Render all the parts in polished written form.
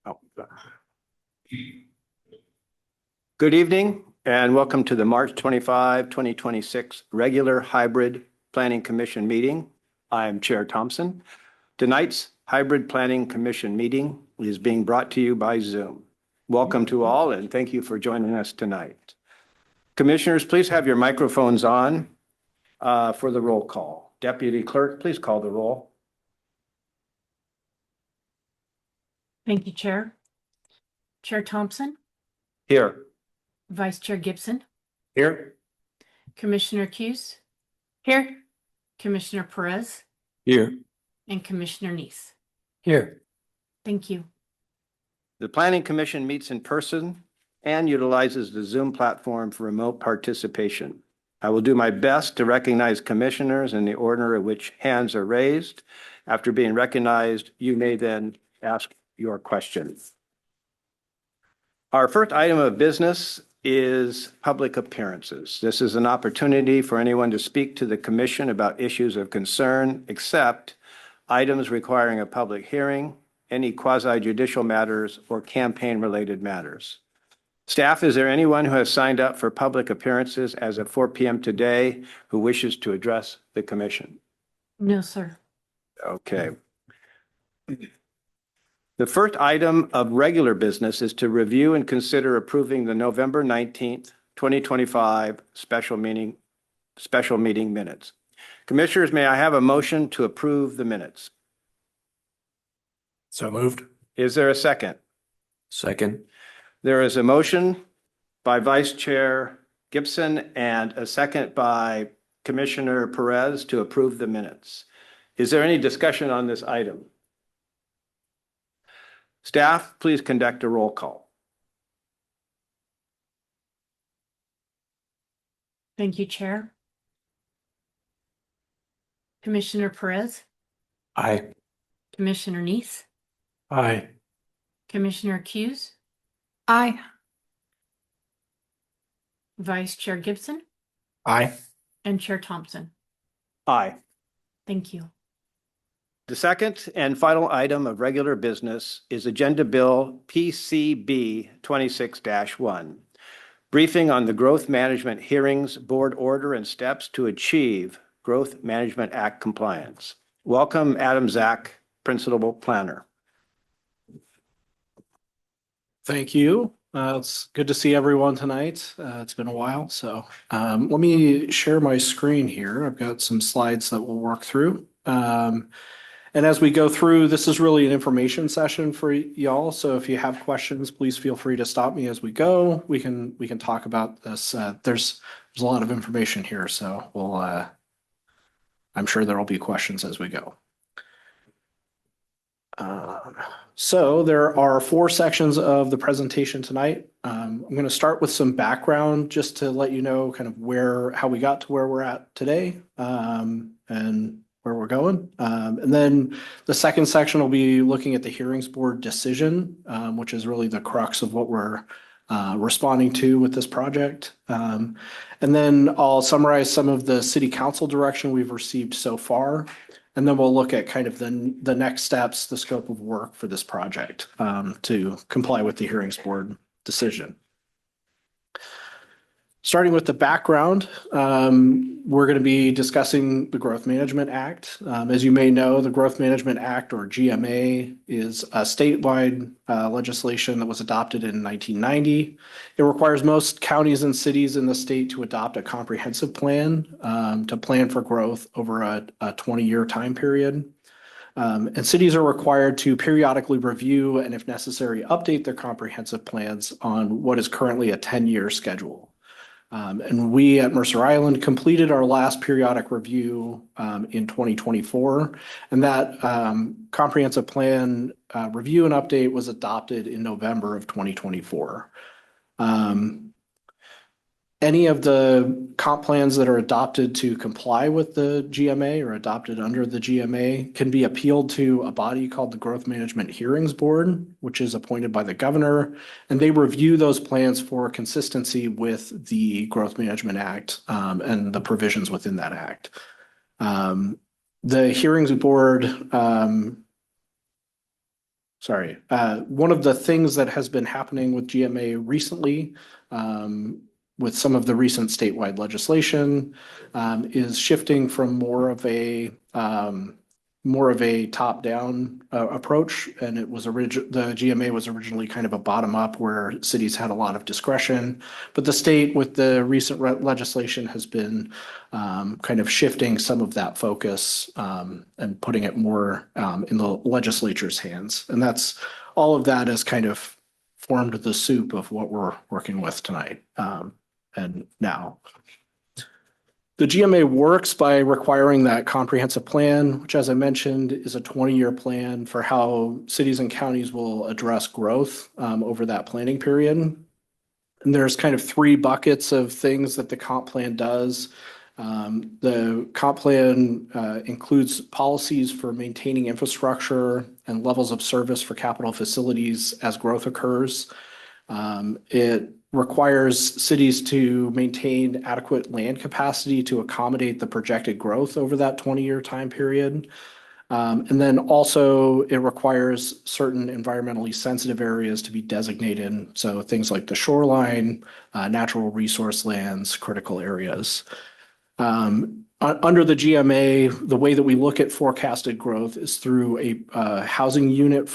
Oh. Good evening and welcome to the March 25, 2026 regular hybrid Planning Commission meeting. I am Chair Thompson. Tonight's hybrid Planning Commission meeting is being brought to you by Zoom. Welcome to all and thank you for joining us tonight. Commissioners, please have your microphones on for the roll call. Deputy Clerk, please call the roll. Thank you, Chair. Chair Thompson, Here. Vice Chair Gibson, Here. Commissioner Hughes, here, Commissioner Perez, Here. and Commissioner Neese. Here. Thank you. The Planning Commission meets in person and utilizes the Zoom platform for remote participation. I will do my best to recognize commissioners in the order in which hands are raised. After being recognized, you may then ask your questions. Our first item of business is public appearances. This is an opportunity for anyone to speak to the commission about issues of concern, except items requiring a public hearing, any quasi-judicial matters, or campaign-related matters. Staff, is there anyone who has signed up for public appearances as of 4 p.m. today who wishes to address the commission? No, sir. Okay. The first item of regular business is to review and consider approving the November 19th, 2025 special meeting minutes. Commissioners, may I have a motion to approve the minutes? So moved. Is there a second? Second. There is a motion by Vice Chair Gibson and a second by Commissioner Perez to approve the minutes. Is there any discussion on this item? Staff, please conduct a roll call. Thank you, Chair. Commissioner Perez, Aye. Commissioner Neese, Aye. Commissioner Hughes, Aye. Vice Chair Gibson, Aye. and Chair Thompson. Aye. Thank you. The second and final item of regular business is Agenda Bill PCB 26-1, briefing on the Growth Management Hearings Board Order and steps to achieve Growth Management Act compliance. Welcome, Adam Zach, Principal Planner. Thank you. It's good to see everyone tonight. It's been a while, so let me share my screen here. I've got some slides that we'll work through. And as we go through, this is really an information session for y'all. So if you have questions, please feel free to stop me as we go. We can talk about this. There's a lot of information here, so we'll I'm sure there will be questions as we go. So there are 4 sections of the presentation tonight. I'm going to start with some background just to let you know kind of how we got to where we're at today, and where we're going. And then the second section will be looking at the hearings board decision, which is really the crux of what we're responding to with this project. And then I'll summarize some of the city council direction we've received so far. And then we'll look at kind of the next steps, the scope of work for this project to comply with the hearings board decision. Starting with the background, we're going to be discussing the Growth Management Act. As you may know, the Growth Management Act, or GMA, is a statewide legislation that was adopted in 1990. It requires most counties and cities in the state to adopt a comprehensive plan to plan for growth over a 20-year time period. And cities are required to periodically review and, if necessary, update their comprehensive plans on what is currently a 10-year schedule. And we at Mercer Island completed our last periodic review in 2024, and that comprehensive plan review and update was adopted in November of 2024. Any of the comp plans that are adopted to comply with the GMA or adopted under the GMA can be appealed to a body called the Growth Management Hearings Board, which is appointed by the governor, and they review those plans for consistency with the Growth Management Act and the provisions within that act. The hearings board One of the things that has been happening with GMA recently, with some of the recent statewide legislation, is shifting from more of a top-down approach. And the GMA was originally kind of a bottom-up where cities had a lot of discretion. But the state with the recent legislation has been kind of shifting some of that focus and putting it more in the legislature's hands. And all of that has kind of formed the soup of what we're working with tonight and now. The GMA works by requiring that comprehensive plan, which, as I mentioned, is a 20-year plan for how cities and counties will address growth over that planning period. And there's kind of three buckets of things that the comp plan does. The comp plan includes policies for maintaining infrastructure and levels of service for capital facilities as growth occurs. It requires cities to maintain adequate land capacity to accommodate the projected growth over that 20-year time period. And then also it requires certain environmentally sensitive areas to be designated. So things like the shoreline, natural resource lands, critical areas. Under the GMA, the way that we look at forecasted growth is through a housing unit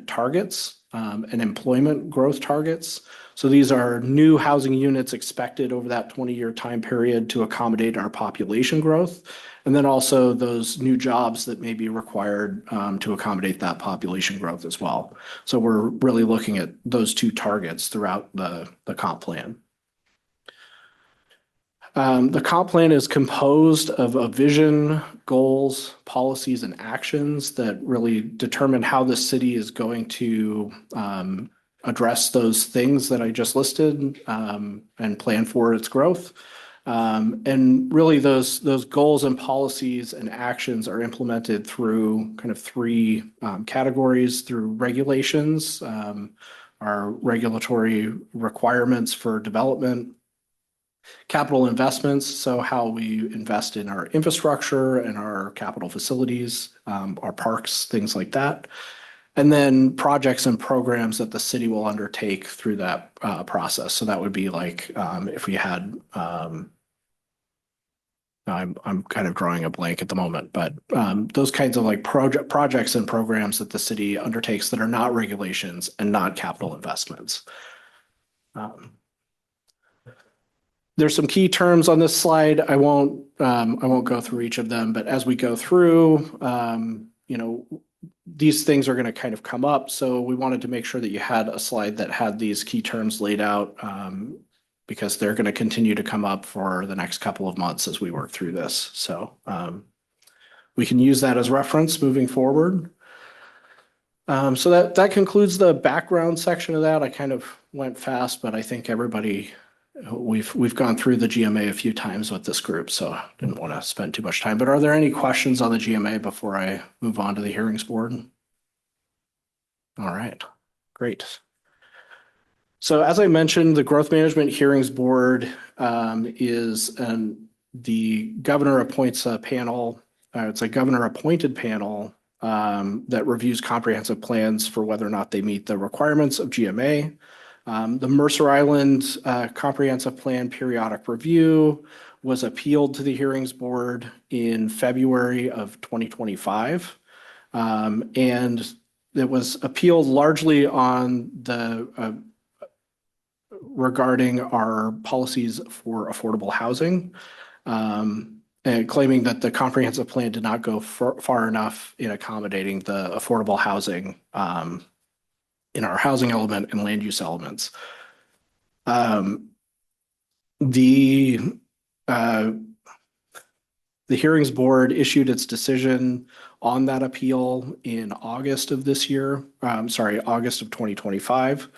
targets and employment growth targets. So these are new housing units expected over that 20-year time period to accommodate our population growth. And then also those new jobs that may be required to accommodate that population growth as well. So we're really looking at those two targets throughout the comp plan. The comp plan is composed of a vision, goals, policies, and actions that really determine how the city is going to address those things that I just listed and plan for its growth. And really those goals and policies and actions are implemented through kind of three categories: through regulations, our regulatory requirements for development; capital investments, so how we invest in our infrastructure and our capital facilities, our parks, things like that. And then projects and programs that the city will undertake through that process. So that would be like if we had, I'm kind of drawing a blank at the moment, but those kinds of like projects and programs that the city undertakes that are not regulations and not capital investments. There's some key terms on this slide. I won't go through each of them, but as we go through, these things are going to kind of come up. So we wanted to make sure that you had a slide that had these key terms laid out because they're going to continue to come up for the next couple of months as we work through this. So we can use that as reference moving forward. So that concludes the background section of that. I kind of went fast, but I think we've gone through the GMA a few times with this group, so I didn't want to spend too much time. But are there any questions on the GMA before I move on to the hearings board? All right, great. So as I mentioned, the Growth Management Hearings Board is the governor appoints a panel. It's a governor-appointed panel that reviews comprehensive plans for whether or not they meet the requirements of GMA. The Mercer Island Comprehensive Plan Periodic Review was appealed to the Hearings Board in February of 2025. And it was appealed largely on regarding our policies for affordable housing, and claiming that the comprehensive plan did not go far enough in accommodating the affordable housing in our housing element and land use elements. The Hearings Board issued its decision on that appeal in August of this year, August of 2025.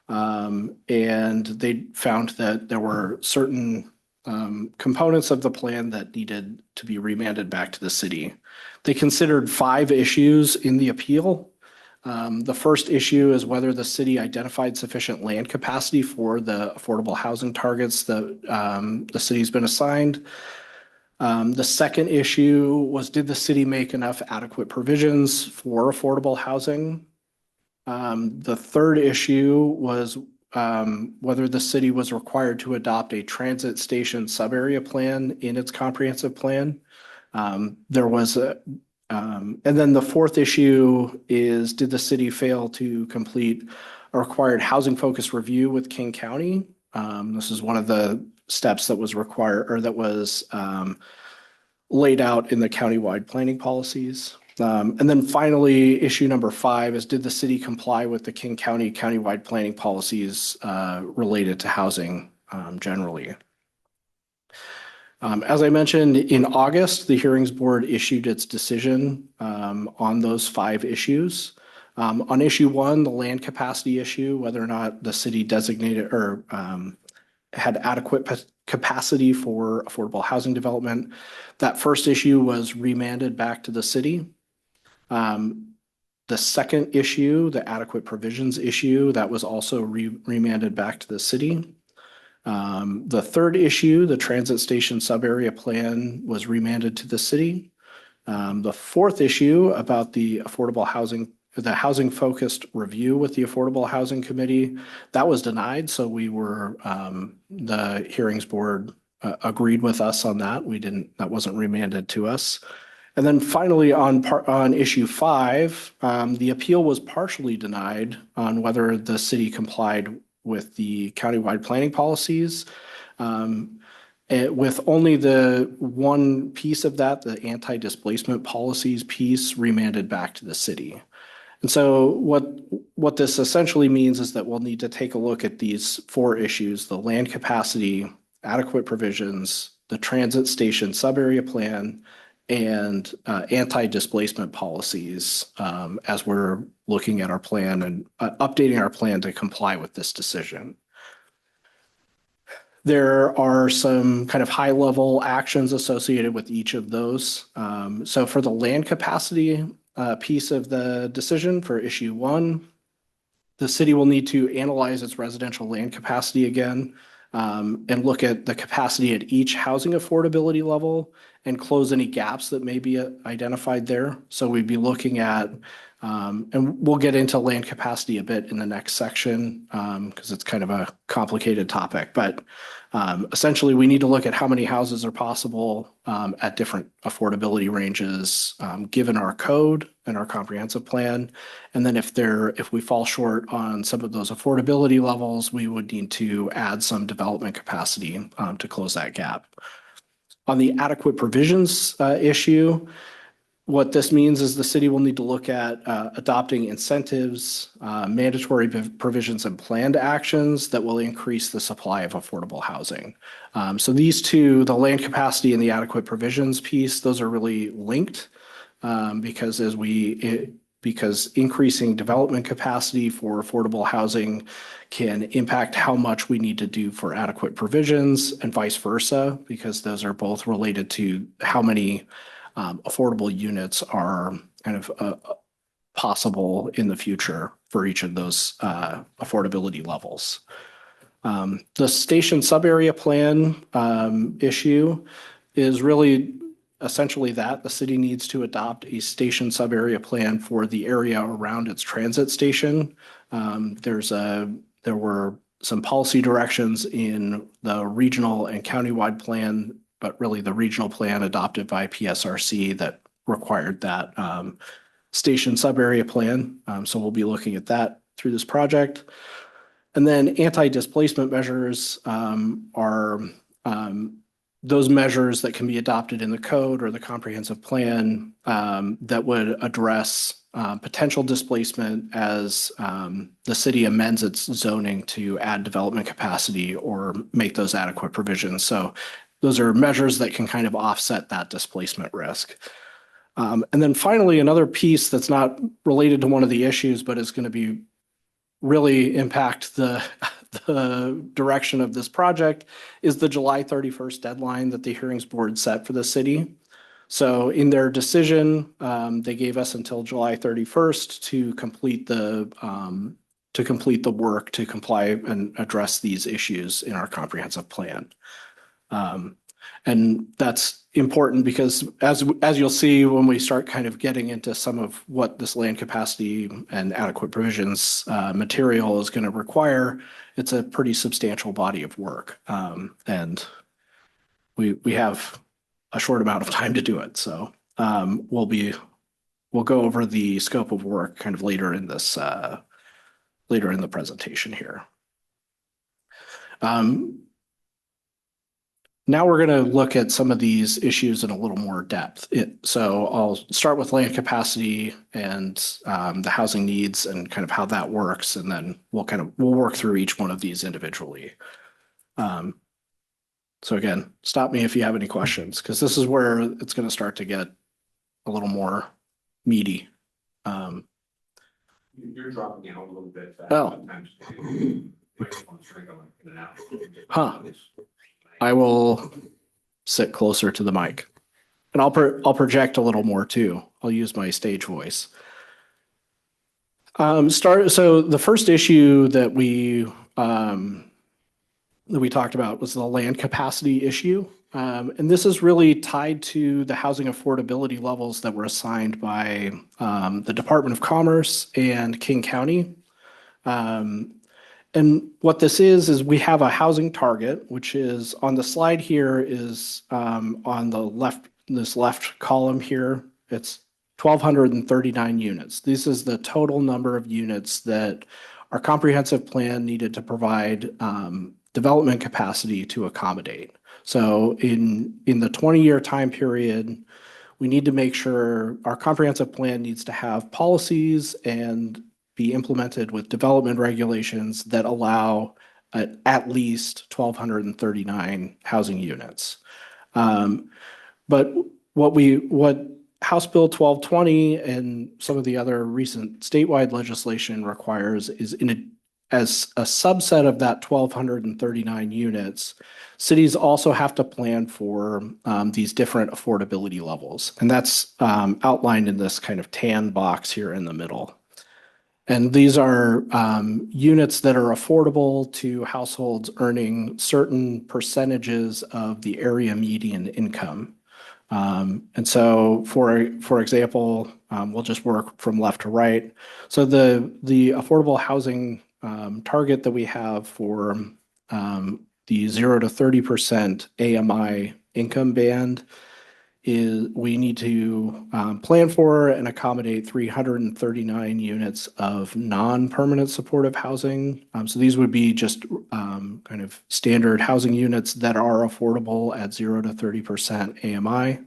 And they found that there were certain components of the plan that needed to be remanded back to the city. They considered 5 issues in the appeal. The first issue is whether the city identified sufficient land capacity for the affordable housing targets that the city's been assigned. The second issue was, did the city make enough adequate provisions for affordable housing? The third issue was whether the city was required to adopt a transit station subarea plan in its comprehensive plan. There was and then the fourth issue is, did the city fail to complete a required housing focus review with King County? This is one of the steps that was required, or that was laid out in the countywide planning policies. And then finally, issue number 5 is, did the city comply with the King County countywide planning policies related to housing generally? As I mentioned, in August, the hearings board issued its decision on those 5 issues. On issue 1, the land capacity issue, whether or not the city designated or had adequate capacity for affordable housing development, that first issue was remanded back to the city. The second issue, the adequate provisions issue, that was also remanded back to the city. The third issue, the transit station subarea plan, was remanded to the city. The fourth issue about the affordable housing, the housing focused review with the Affordable Housing Committee, that was denied. So we were, the hearings board agreed with us on that. That wasn't remanded to us. And then finally, on issue 5, the appeal was partially denied on whether the city complied with the countywide planning policies, with only the one piece of that, the anti-displacement policies piece, remanded back to the city. And so what this essentially means is that we'll need to take a look at these 4 issues: the land capacity, adequate provisions, the transit station subarea plan, and anti-displacement policies as we're looking at our plan and updating our plan to comply with this decision. There are some kind of high-level actions associated with each of those. So for the land capacity piece of the decision for issue 1, the city will need to analyze its residential land capacity again and look at the capacity at each housing affordability level and close any gaps that may be identified there. So we'd be looking at, and we'll get into land capacity a bit in the next section because it's kind of a complicated topic, but essentially we need to look at how many houses are possible at different affordability ranges given our code and our comprehensive plan. And then if we fall short on some of those affordability levels, we would need to add some development capacity to close that gap. On the adequate provisions issue, what this means is the city will need to look at adopting incentives, mandatory provisions, and planned actions that will increase the supply of affordable housing. So these two, the land capacity and the adequate provisions piece, those are really linked because because increasing development capacity for affordable housing can impact how much we need to do for adequate provisions, and vice versa, because those are both related to how many affordable units are kind of possible in the future for each of those affordability levels. The station subarea plan issue is really essentially that the city needs to adopt a station subarea plan for the area around its transit station. There were some policy directions in the regional and countywide plan, but really the regional plan adopted by PSRC that required that station subarea plan. So we'll be looking at that through this project. And then anti-displacement measures are those measures that can be adopted in the code or the comprehensive plan that would address potential displacement as the city amends its zoning to add development capacity or make those adequate provisions. So those are measures that can kind of offset that displacement risk. And then finally, another piece that's not related to one of the issues, but is going to be really impact the direction of this project is the July 31st deadline that the hearings board set for the city. So in their decision, they gave us until July 31st to complete the work to comply and address these issues in our comprehensive plan. And that's important because as you'll see, when we start kind of getting into some of what this land capacity and adequate provisions material is going to require, it's a pretty substantial body of work. And we have a short amount of time to do it. So we'll go over the scope of work kind of later in this later in the presentation here. Now we're going to look at some of these issues in a little more depth. So I'll start with land capacity and the housing needs and kind of how that works, and then we'll work through each one of these individually. So again, stop me if you have any questions, because this is where it's going to start to get a little more meaty. You're dropping out a little bit. Oh. Huh. I will sit closer to the mic, and I'll project a little more too. I'll use my stage voice. So the first issue that we talked about was the land capacity issue. And this is really tied to the housing affordability levels that were assigned by the Department of Commerce and King County. And what this is we have a housing target, which is on the slide here is on the left, this left column here, it's 1,239 units. This is the total number of units that our comprehensive plan needed to provide development capacity to accommodate. So in the 20-year time period, we need to make sure our comprehensive plan needs to have policies and be implemented with development regulations that allow at least 1,239 housing units. But what House Bill 1220 and some of the other recent statewide legislation requires is as a subset of that 1,239 units, cities also have to plan for these different affordability levels. And that's outlined in this kind of tan box here in the middle. And these are units that are affordable to households earning certain percentages of the area median income. And so, for example, we'll just work from left to right. So the affordable housing target that we have for the 0 to 30% AMI income band is we need to plan for and accommodate 339 units of non-permanent supportive housing. So these would be just kind of standard housing units that are affordable at 0 to 30% AMI.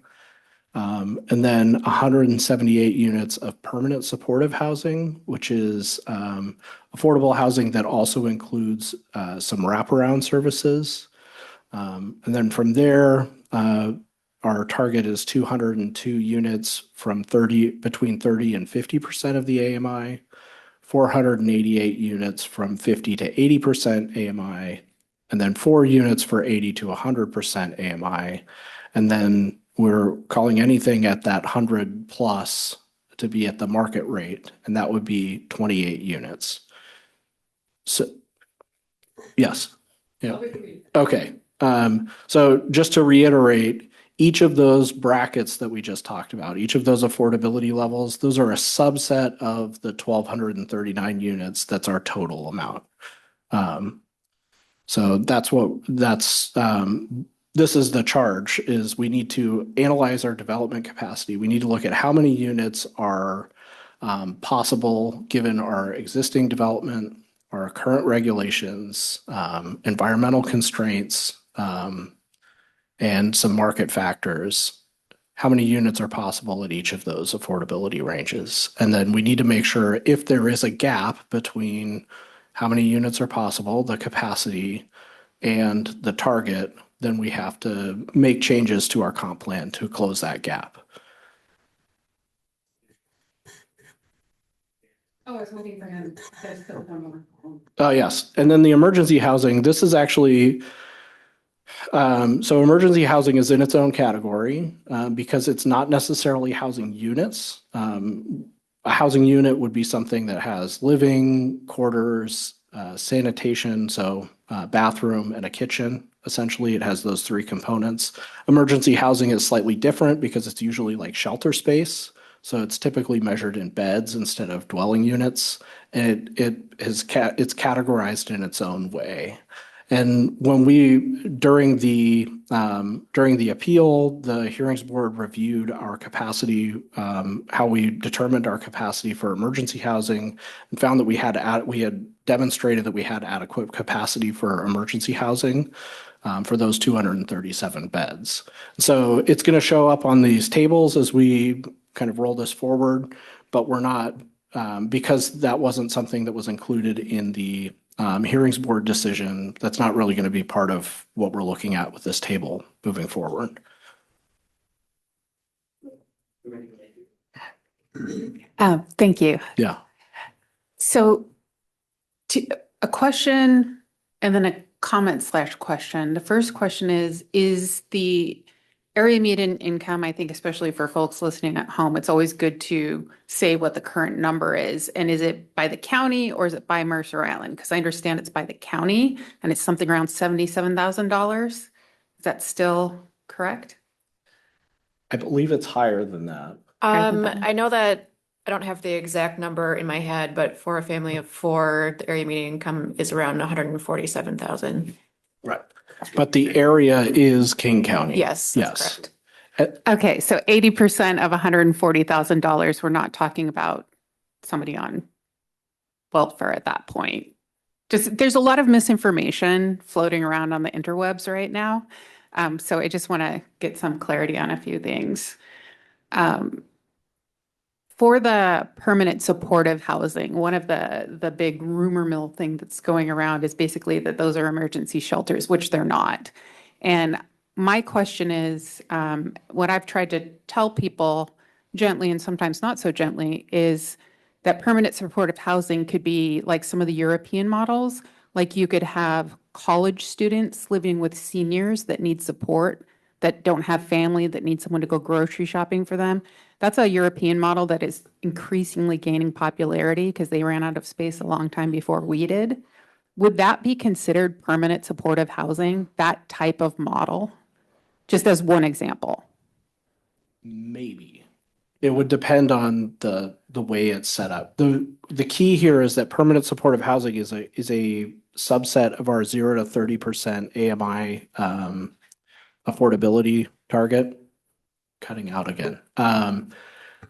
And then 178 units of permanent supportive housing, which is affordable housing that also includes some wraparound services. And then from there, our target is 202 units from between 30 and 50% of the AMI, 488 units from 50 to 80% AMI, and then 4 units for 80 to 100% AMI. And then we're calling anything at that 100 plus to be at the market rate, and that would be 28 units. So, yes. Yeah. Okay. So just to reiterate, each of those brackets that we just talked about, each of those affordability levels, those are a subset of the 1,239 units. That's our total amount. So this is the charge, is we need to analyze our development capacity. We need to look at how many units are possible given our existing development, our current regulations, environmental constraints, and some market factors. How many units are possible at each of those affordability ranges? And then we need to make sure if there is a gap between how many units are possible, the capacity, and the target, then we have to make changes to our comp plan to close that gap. Oh, I was waiting for him. There's still one more. Oh, yes. And then the emergency housing, this is actually, so emergency housing is in its own category because it's not necessarily housing units. A housing unit would be something that has living quarters, sanitation, so bathroom and a kitchen Essentially, it has those three components. Emergency housing is slightly different because it's usually like shelter space. So it's typically measured in beds instead of dwelling units. And it's categorized in its own way. And when during the appeal, the hearings board reviewed our capacity, how we determined our capacity for emergency housing, and found that we had demonstrated that we had adequate capacity for emergency housing for those 237 beds. So it's going to show up on these tables as we kind of roll this forward, but we're not, because that wasn't something that was included in the hearings board decision. That's not really going to be part of what we're looking at with this table moving forward. Thank you. Yeah. So a question and then a comment/question. The first question is the area median income, I think especially for folks listening at home, it's always good to say what the current number is. And is it by the county or is it by Mercer Island? Because I understand it's by the county and it's something around $77,000. Is that still correct? I believe it's higher than that. I know that I don't have the exact number in my head, but for a family of four, the area median income is around 147,000. Right. But the area is King County. Yes, that's correct. Okay, so 80% of $140,000, we're not talking about somebody on welfare at that point. There's a lot of misinformation floating around on the interwebs right now. So I just want to get some clarity on a few things. For the permanent supportive housing, one of the big rumor mill thing that's going around is basically that those are emergency shelters, which they're not. And my question is, what I've tried to tell people gently and sometimes not so gently is that permanent supportive housing could be like some of the European models. Like you could have college students living with seniors that need support, that don't have family, that need someone to go grocery shopping for them. That's a European model that is increasingly gaining popularity because they ran out of space a long time before we did. Would that be considered permanent supportive housing, that type of model? Just as one example. Maybe. It would depend on the way it's set up. The key here is that permanent supportive housing is a subset of our 0 to 30% AMI affordability target. Cutting out again.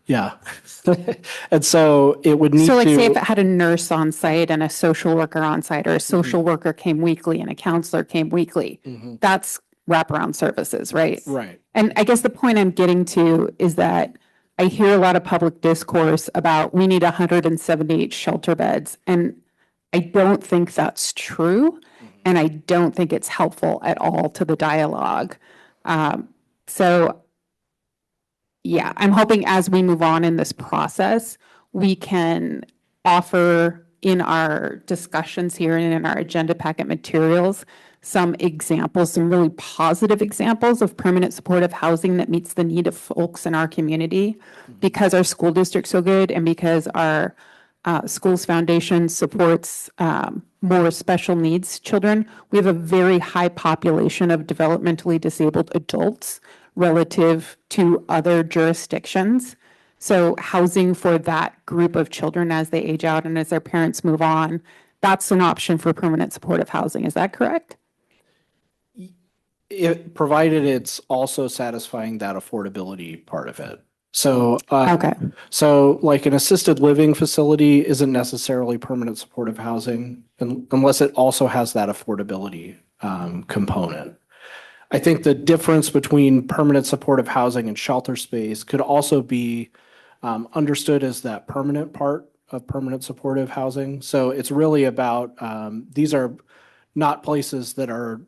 Yeah. And so it would need So like to. say if it had a nurse on site and a social worker on site, or a social worker came weekly and a counselor came weekly, that's wraparound services, right? Right. And I guess the point I'm getting to is that I hear a lot of public discourse about we need 178 shelter beds. And I don't think that's true. And I don't think it's helpful at all to the dialogue. So yeah, I'm hoping as we move on in this process, we can offer in our discussions here and in our agenda packet materials some examples, some really positive examples of permanent supportive housing that meets the need of folks in our community because our school district's so good and because our schools foundation supports more special needs children. We have a very high population of developmentally disabled adults relative to other jurisdictions. So housing for that group of children as they age out and as their parents move on, that's an option for permanent supportive housing. Is that correct? Provided it's also satisfying that affordability part of it. So, Okay. So like an assisted living facility isn't necessarily permanent supportive housing unless it also has that affordability component. I think the difference between permanent supportive housing and shelter space could also be understood as that permanent part of permanent supportive housing. So it's really about, these are not places that are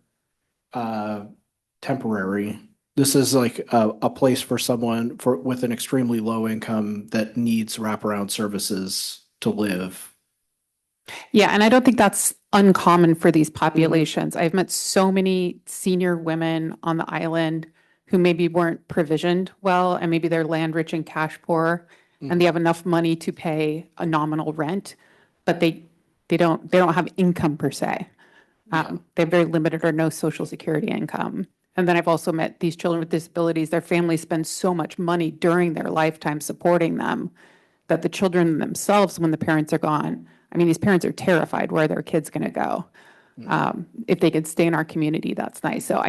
temporary. This is like a place for someone with an extremely low income that needs wraparound services to live. Yeah, and I don't think that's uncommon for these populations. I've met so many senior women on the island who maybe weren't provisioned well, and maybe they're land rich and cash poor, and they have enough money to pay a nominal rent, but they don't have income per se. They have very limited or no social security income. And then I've also met these children with disabilities. Their families spend so much money during their lifetime supporting them that the children themselves, when the parents are gone, I mean, these parents are terrified where their kid's going to go. If they could stay in our community, that's nice. So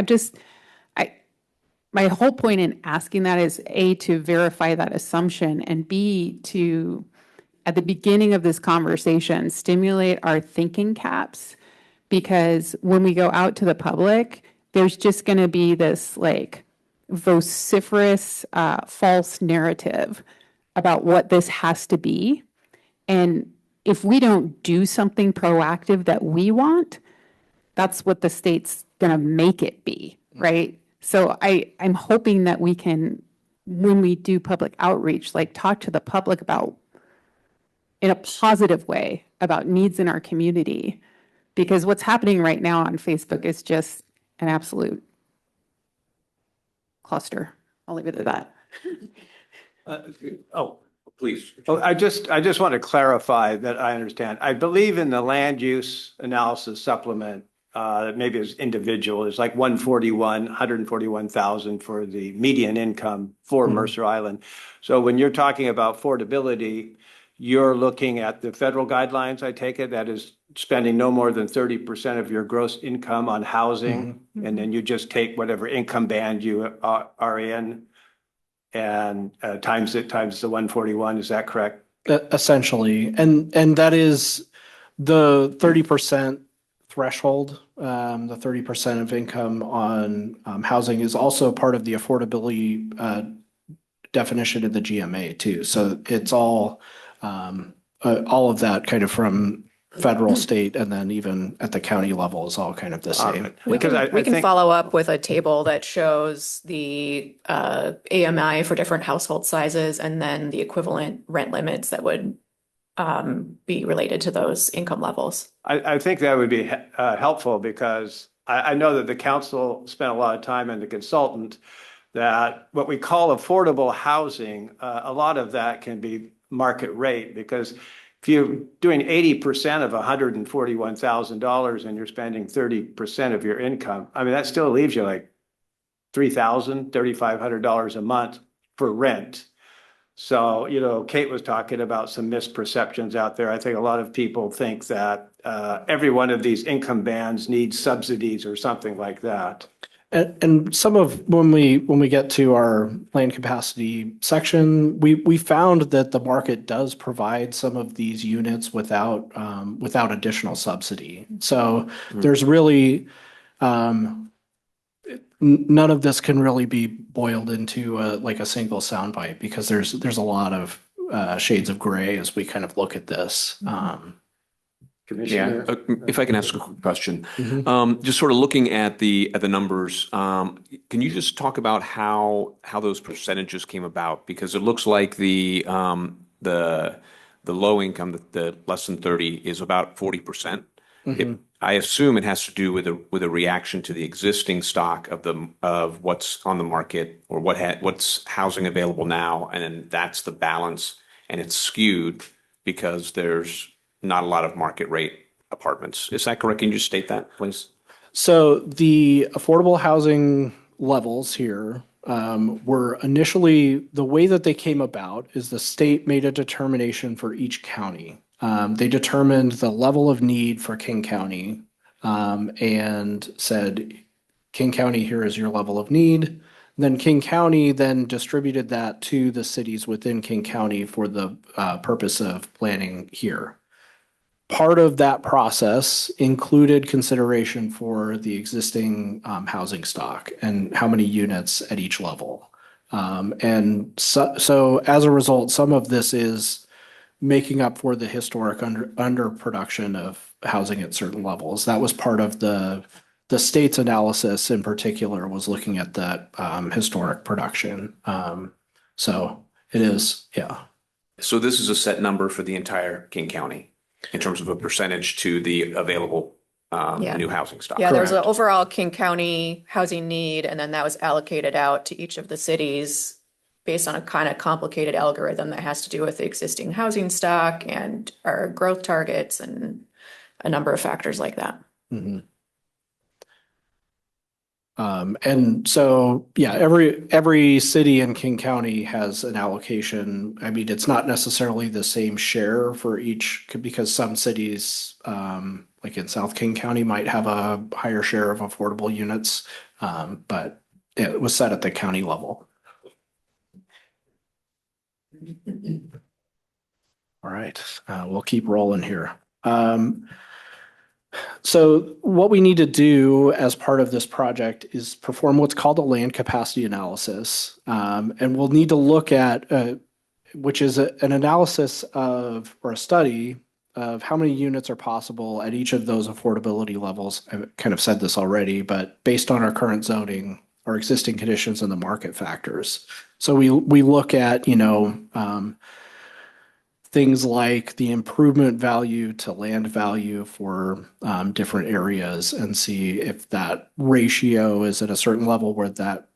my whole point in asking that is A, to verify that assumption, and B, to, at the beginning of this conversation, stimulate our thinking caps, because when we go out to the public, there's just going to be this like vociferous, false narrative about what this has to be. And if we don't do something proactive that we want, that's what the state's going to make it be, right? So I'm hoping that we can, when we do public outreach, like talk to the public about, in a positive way, about needs in our community. Because what's happening right now on Facebook is just an absolute cluster. I'll leave it at that. Please. Oh, I just want to clarify that I understand. I believe in the land use analysis supplement, maybe as individual, is like 141,000 for the median income for Mercer Island. So when you're talking about affordability, you're looking at the federal guidelines, I take it, that is spending no more than 30% of your gross income on housing. And then you just take whatever income band you are in and times the 141. Is that correct? Essentially, and that is the 30% threshold. The 30% of income on housing is also part of the affordability definition of the GMA too. So it's all of that kind of from federal, state, and then even at the county level is all kind of the same. We Because can, I we can think- follow up with a table that shows the AMI for different household sizes and then the equivalent rent limits that would be related to those income levels. I think that would be helpful because I know that the council spent a lot of time and the consultant that what we call affordable housing, a lot of that can be market rate, because if you're doing 80% of $141,000 and you're spending 30% of your income, I mean, that still leaves you like $3,000, $3,500 a month for rent. So, Kate was talking about some misperceptions out there. I think a lot of people think that every one of these income bands needs subsidies or something like that. And some of when we get to our land capacity section, we found that the market does provide some of these units without additional subsidy. So there's really none of this can really be boiled into like a single soundbite, because there's a lot of shades of gray as we kind of look at this. Commissioner? If I can ask a quick question, Mhm. just sort of looking at the numbers, can you just talk about how those percentages came about? Because it looks like the low income, the less than 30, is about 40%. I assume it has to do with a reaction to the existing stock of what's on the market, or what's housing available now, and then that's the balance, and it's skewed because there's not a lot of market rate apartments. Is that correct? Can you just state that, please? So the affordable housing levels here were initially, the way that they came about is the state made a determination for each county. They determined the level of need for King County and said, King County, here is your level of need. Then King County then distributed that to the cities within King County for the purpose of planning here. Part of that process included consideration for the existing housing stock and how many units at each level. And so as a result, some of this is making up for the historic underproduction of housing at certain levels. That was part of the state's analysis in particular, was looking at that historic production. So it is, yeah. So this is a set number for the entire King County in terms of a percentage to the available new housing stock. Yeah, there was an Correct. overall King County housing need, and then that was allocated out to each of the cities based on a kind of complicated algorithm that has to do with the existing housing stock and our growth targets and a number of factors like that. Mhm. And so, yeah, every city in King County has an allocation. I mean, it's not necessarily the same share for each because some cities, like in South King County, might have a higher share of affordable units, but it was set at the county level. All right, we'll keep rolling here. So what we need to do as part of this project is perform what's called a land capacity analysis. And we'll need to look at, which is an analysis of, or a study of how many units are possible at each of those affordability levels. I've kind of said this already, but based on our current zoning, our existing conditions and the market factors. So we look at, things like the improvement value to land value for different areas and see if that ratio is at a certain level where that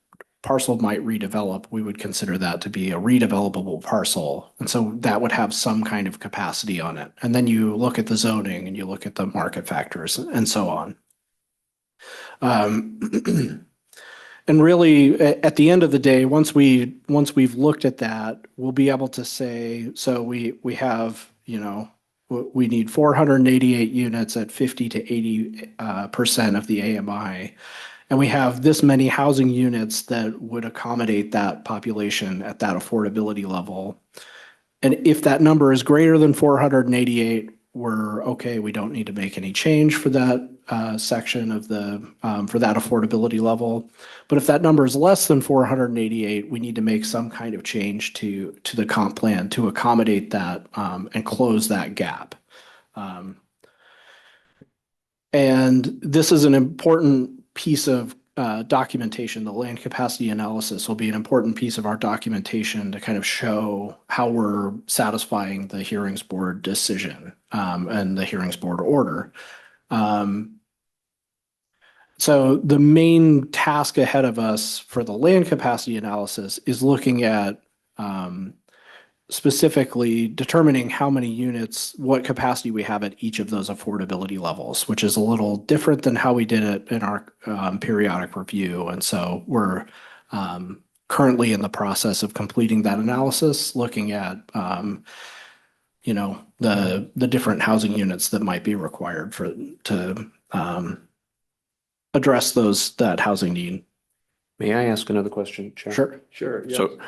parcel might redevelop. We would consider that to be a redevelopable parcel. And so that would have some kind of capacity on it. And then you look at the zoning and you look at the market factors and so on. And really, at the end of the day, once we've looked at that, we'll be able to say, so we have, we need 488 units at 50 to 80% of the AMI. And we have this many housing units that would accommodate that population at that affordability level. And if that number is greater than 488, we're okay. We don't need to make any change for that section of for that affordability level. But if that number is less than 488, we need to make some kind of change to the comp plan to accommodate that and close that gap. And this is an important piece of documentation. The land capacity analysis will be an important piece of our documentation to kind of show how we're satisfying the hearings board decision and the hearings board order. So the main task ahead of us for the land capacity analysis is looking at specifically determining how many units, what capacity we have at each of those affordability levels, which is a little different than how we did it in our periodic review. And so we're currently in the process of completing that analysis, looking at the different housing units that might be required to address that housing need. May I ask another question, Chair? Sure. Sure. Yeah. So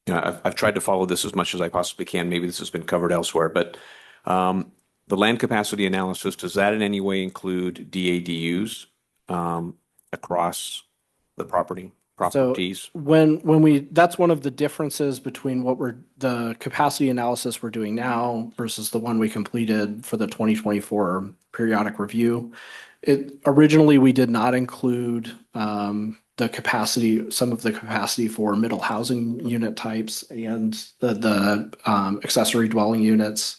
I've tried to follow this as much as I possibly can. Maybe this has been covered elsewhere, but the land capacity analysis, does that in any way include DADUs across the properties? That's one of the differences between the capacity analysis we're doing now versus the one we completed for the 2024 periodic review. Originally, we did not include some of the capacity for middle housing unit types and the accessory dwelling units.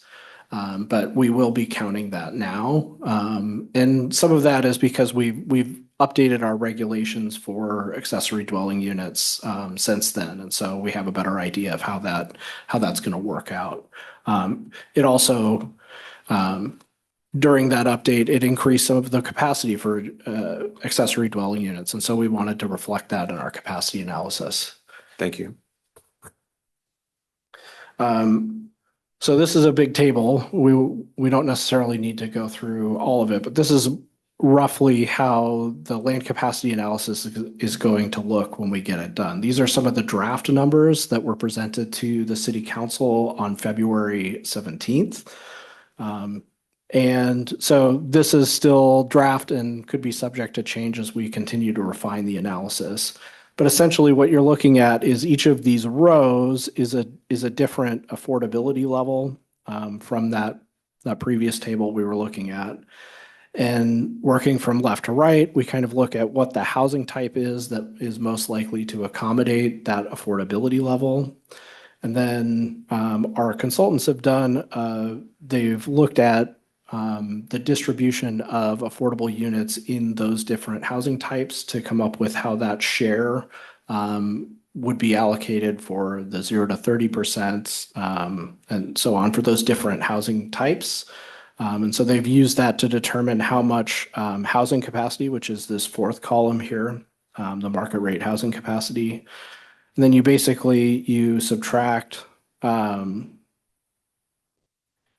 But we will be counting that now. And some of that is because we've updated our regulations for accessory dwelling units since then. And so we have a better idea of how that's going to work out. It also, during that update, it increased some of the capacity for accessory dwelling units. And so we wanted to reflect that in our capacity analysis. Thank you. So this is a big table. We don't necessarily need to go through all of it, but this is roughly how the land capacity analysis is going to look when we get it done. These are some of the draft numbers that were presented to the City Council on February 17th. And so this is still draft and could be subject to change as we continue to refine the analysis. But essentially what you're looking at is each of these rows is a different affordability level from that previous table we were looking at. And working from left to right, we kind of look at what the housing type is that is most likely to accommodate that affordability level. And then our consultants have they've looked at the distribution of affordable units in those different housing types to come up with how that share would be allocated for the 0 to 30%, and so on for those different housing types. And so they've used that to determine how much housing capacity, which is this fourth column here, the market rate housing capacity. And then you subtract,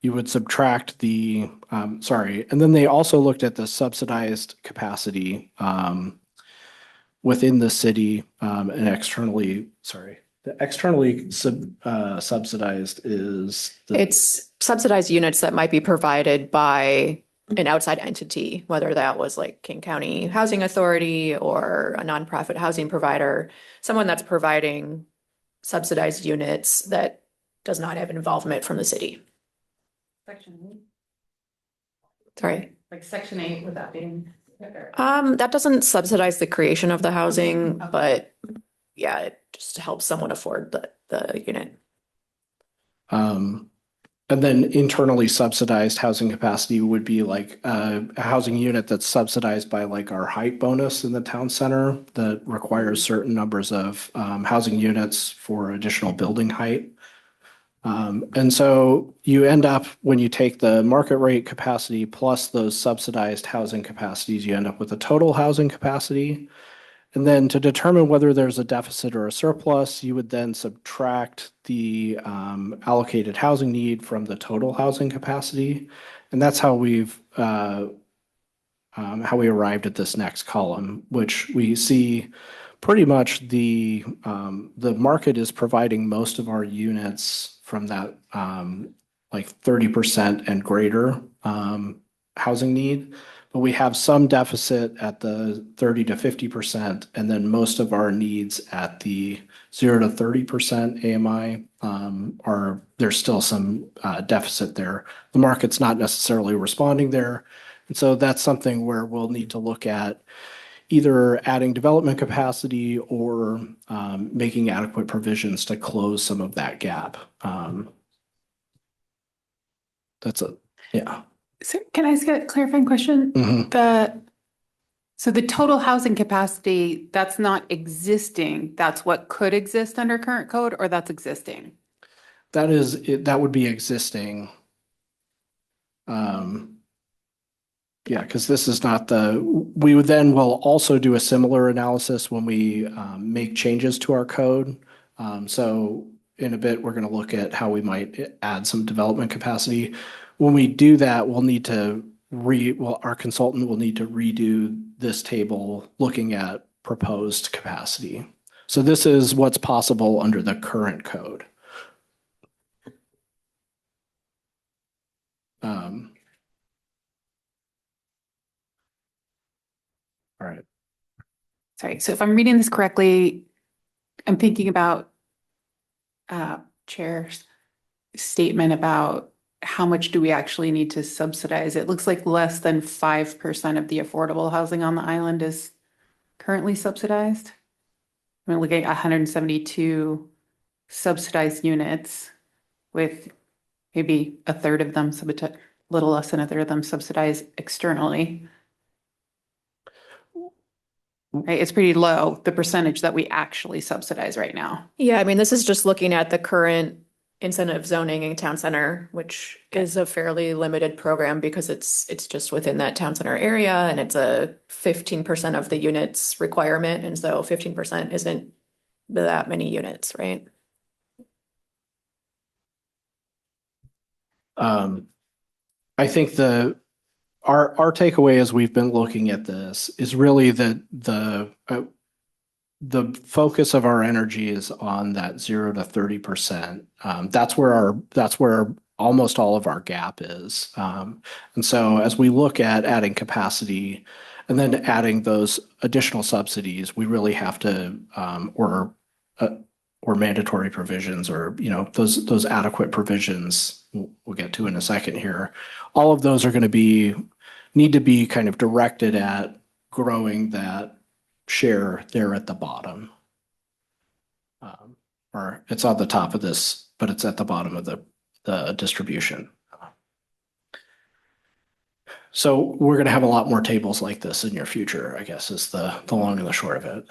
you would subtract the, and then they also looked at the subsidized capacity within the city and the externally subsidized is It's subsidized units that might be provided by an outside entity, whether that was like King County Housing Authority or a nonprofit housing provider, someone that's providing subsidized units that does not have involvement from the city. Section Sorry. like section 8 would that be? That doesn't subsidize the creation of the housing, but yeah, it just helps someone afford the unit. And then internally subsidized housing capacity would be like a housing unit that's subsidized by like our height bonus in the town center that requires certain numbers of housing units for additional building height. And so you end up, when you take the market rate capacity plus those subsidized housing capacities, you end up with a total housing capacity. And then to determine whether there's a deficit or a surplus, you would then subtract the allocated housing need from the total housing capacity. And that's how we arrived at this next column, which we see pretty much the market is providing most of our units from that like 30% and greater housing need. But we have some deficit at the 30 to 50%, and then most of our needs at the 0 to 30% AMI there's still some deficit there. The market's not necessarily responding there. And so that's something where we'll need to look at either adding development capacity or making adequate provisions to close some of that gap. Yeah. So can I ask a clarifying question? Mhm. So the total housing capacity, that's not existing, that's what could exist under current code, or that's existing? That would be existing. Yeah, because this is not we would then will also do a similar analysis when we make changes to our code. So in a bit, we're going to look at how we might add some development capacity. When we do that, our consultant will need to redo this table looking at proposed capacity. So this is what's possible under the current code. All right. Sorry, so if I'm reading this correctly, I'm thinking about Chair's statement about how much do we actually need to subsidize? It looks like less than 5% of the affordable housing on the island is currently subsidized. I'm looking at 172 subsidized units with maybe a third of them, little less than a third of them subsidized externally. Right, it's pretty low, the percentage that we actually subsidize right now. Yeah, I mean, this is just looking at the current incentive zoning in town center, which is a fairly limited program because it's just within that town center area and it's a 15% of the units requirement. And so 15% isn't that many units, right? I think our takeaway as we've been looking at this is really that the focus of our energy is on that 0 to 30%. That's where almost all of our gap is. And so as we look at adding capacity and then adding those additional subsidies, we really have to or mandatory provisions or those adequate provisions we'll get to in a second here. All of those are going to need to be kind of directed at growing that share there at the bottom. Or it's on the top of this, but it's at the bottom of the distribution. So we're going to have a lot more tables like this in your future, I guess, is the long and the short of it.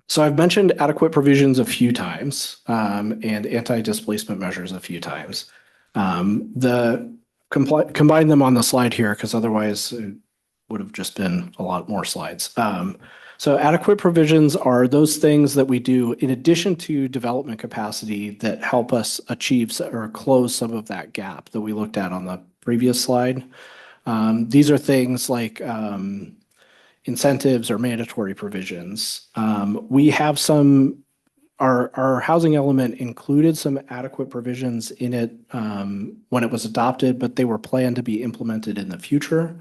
So I've mentioned adequate provisions a few times and anti-displacement measures a few times. The combine them on the slide here because otherwise it would have just been a lot more slides. So adequate provisions are those things that we do in addition to development capacity that help us achieve or close some of that gap that we looked at on the previous slide. These are things like incentives or mandatory provisions. We have our housing element included some adequate provisions in it when it was adopted, but they were planned to be implemented in the future.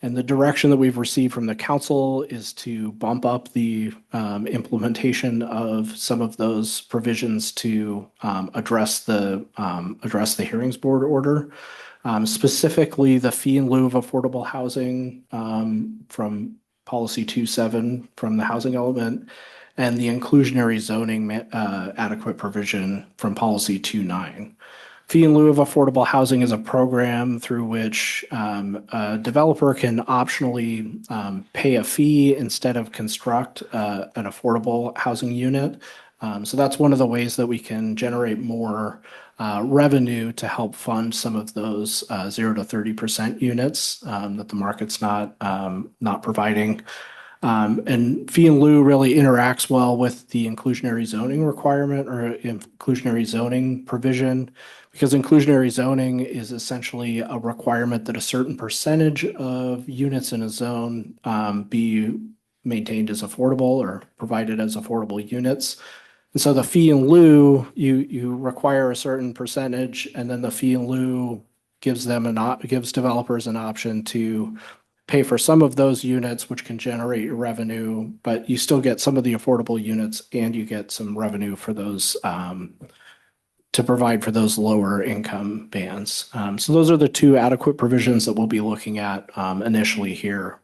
And the direction that we've received from the council is to bump up the implementation of some of those provisions to address the hearings board order. Specifically, the fee in lieu of affordable housing from policy 2.7 from the housing element, and the inclusionary zoning adequate provision from policy 2.9. Fee in lieu of affordable housing is a program through which a developer can optionally pay a fee instead of construct an affordable housing unit. So that's one of the ways that we can generate more revenue to help fund some of those 0 to 30% units that the market's not providing. And fee in lieu really interacts well with the inclusionary zoning requirement or inclusionary zoning provision, because inclusionary zoning is essentially a requirement that a certain percentage of units in a zone be maintained as affordable or provided as affordable units. And so the fee in lieu, you require a certain percentage, and then the fee in lieu gives developers an option to pay for some of those units, which can generate revenue, but you still get some of the affordable units and you get some revenue for those to provide for those lower income bands. So those are the two adequate provisions that we'll be looking at initially here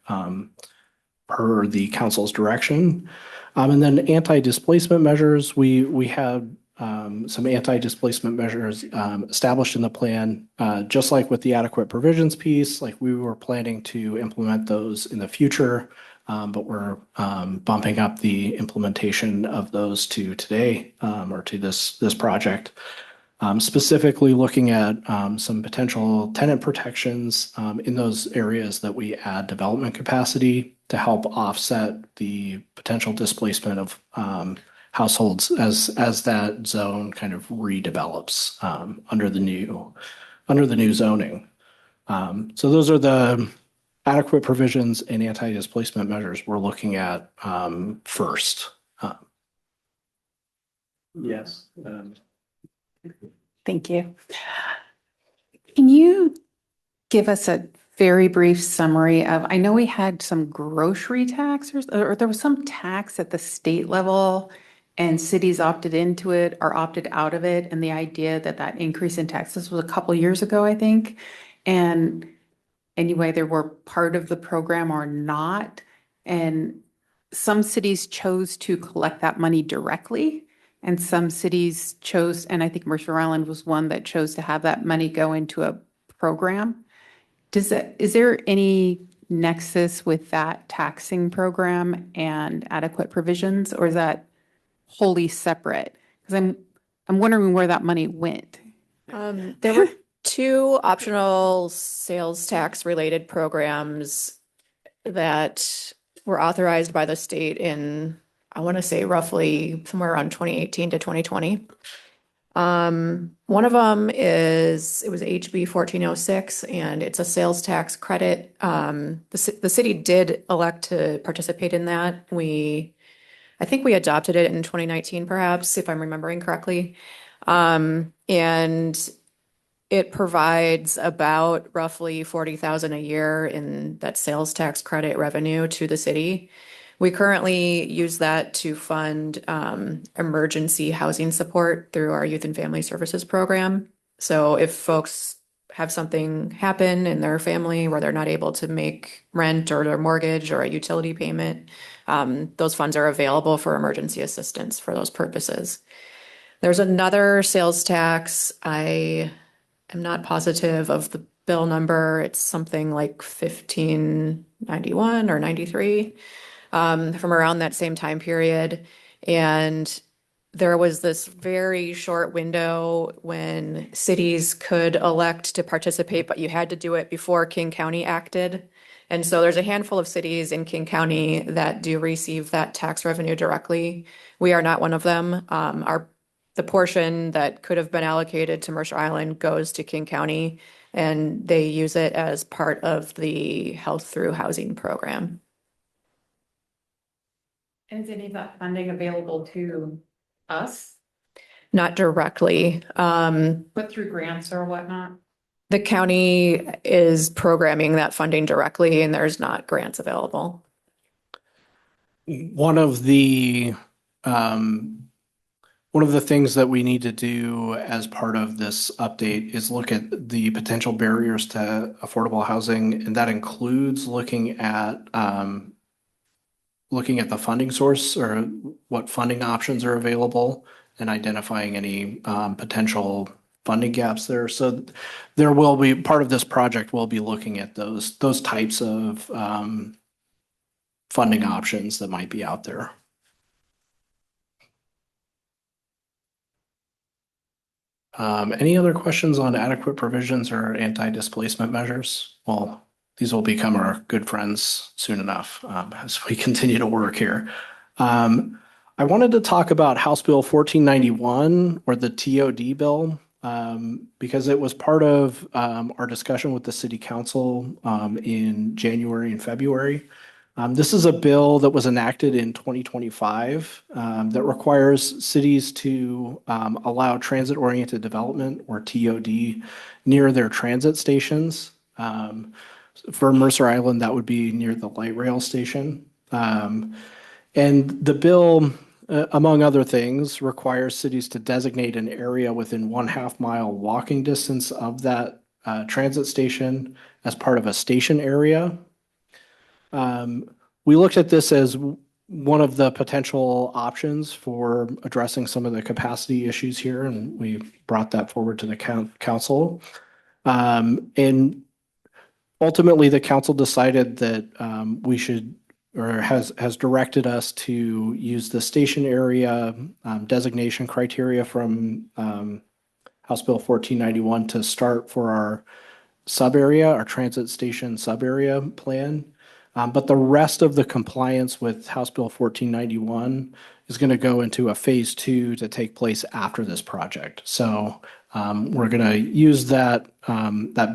per the council's direction. And then anti-displacement measures, we had some anti-displacement measures established in the plan, just like with the adequate provisions piece, like we were planning to implement those in the future, but we're bumping up the implementation of those to today or to this project. Specifically looking at some potential tenant protections in those areas that we add development capacity to help offset the potential displacement of households as that zone kind of redevelops under the new zoning. So those are the adequate provisions and anti-displacement measures we're looking at first. Yes. Thank you. Can you give us a very brief summary of, I know we had some grocery tax or there was some tax at the state level and cities opted into it or opted out of it. And the idea that increase in taxes was a couple years ago, I think. And anyway, they were part of the program or not. And some cities chose to collect that money directly. And some cities chose, and I think Mercer Island was one that chose to have that money go into a program. Is there any nexus with that taxing program and adequate provisions, or is that wholly separate? Because I'm wondering where that money went. There were two optional sales tax related programs that were authorized by the state in, I want to say roughly somewhere around 2018 to 2020. One of them it was HB 1406, and it's a sales tax credit. The city did elect to participate in that. I think we adopted it in 2019, perhaps, if I'm remembering correctly. And it provides about roughly $40,000 a year in that sales tax credit revenue to the city. We currently use that to fund emergency housing support through our Youth and Family Services program. So if folks have something happen in their family where they're not able to make rent or their mortgage or a utility payment, those funds are available for emergency assistance for those purposes. There's another sales tax. I am not positive of the bill number. It's something like 1591 or 93. From around that same time period. And there was this very short window when cities could elect to participate, but you had to do it before King County acted. And so there's a handful of cities in King County that do receive that tax revenue directly. We are not one of them. The portion that could have been allocated to Mercer Island goes to King County, and they use it as part of the Health Through Housing program. And is any of that funding available to us, Not directly. but through grants or whatnot? The county is programming that funding directly, and there's not grants available. One of the things that we need to do as part of this update is look at the potential barriers to affordable housing, and that includes looking at the funding source or what funding options are available and identifying any potential funding gaps there. So there will be part of this project will be looking at those types of funding options that might be out there. Any other questions on adequate provisions or anti-displacement measures? Well, these will become our good friends soon enough as we continue to work here. I wanted to talk about House Bill 1491 or the TOD bill because it was part of our discussion with the City Council in January and February. This is a bill that was enacted in 2025 that requires cities to allow transit-oriented development or TOD near their transit stations. For Mercer Island, that would be near the light rail station. And the bill, among other things, requires cities to designate an area within 1/2 mile walking distance of that transit station as part of a station area. We looked at this as one of the potential options for addressing some of the capacity issues here, and we brought that forward to the council. And ultimately, the council decided that we should, or has directed us to use the station area designation criteria from House Bill 1491 to start for our sub-area, our transit station sub-area plan. But the rest of the compliance with House Bill 1491 is going to go into a phase 2 to take place after this project. So we're going to use that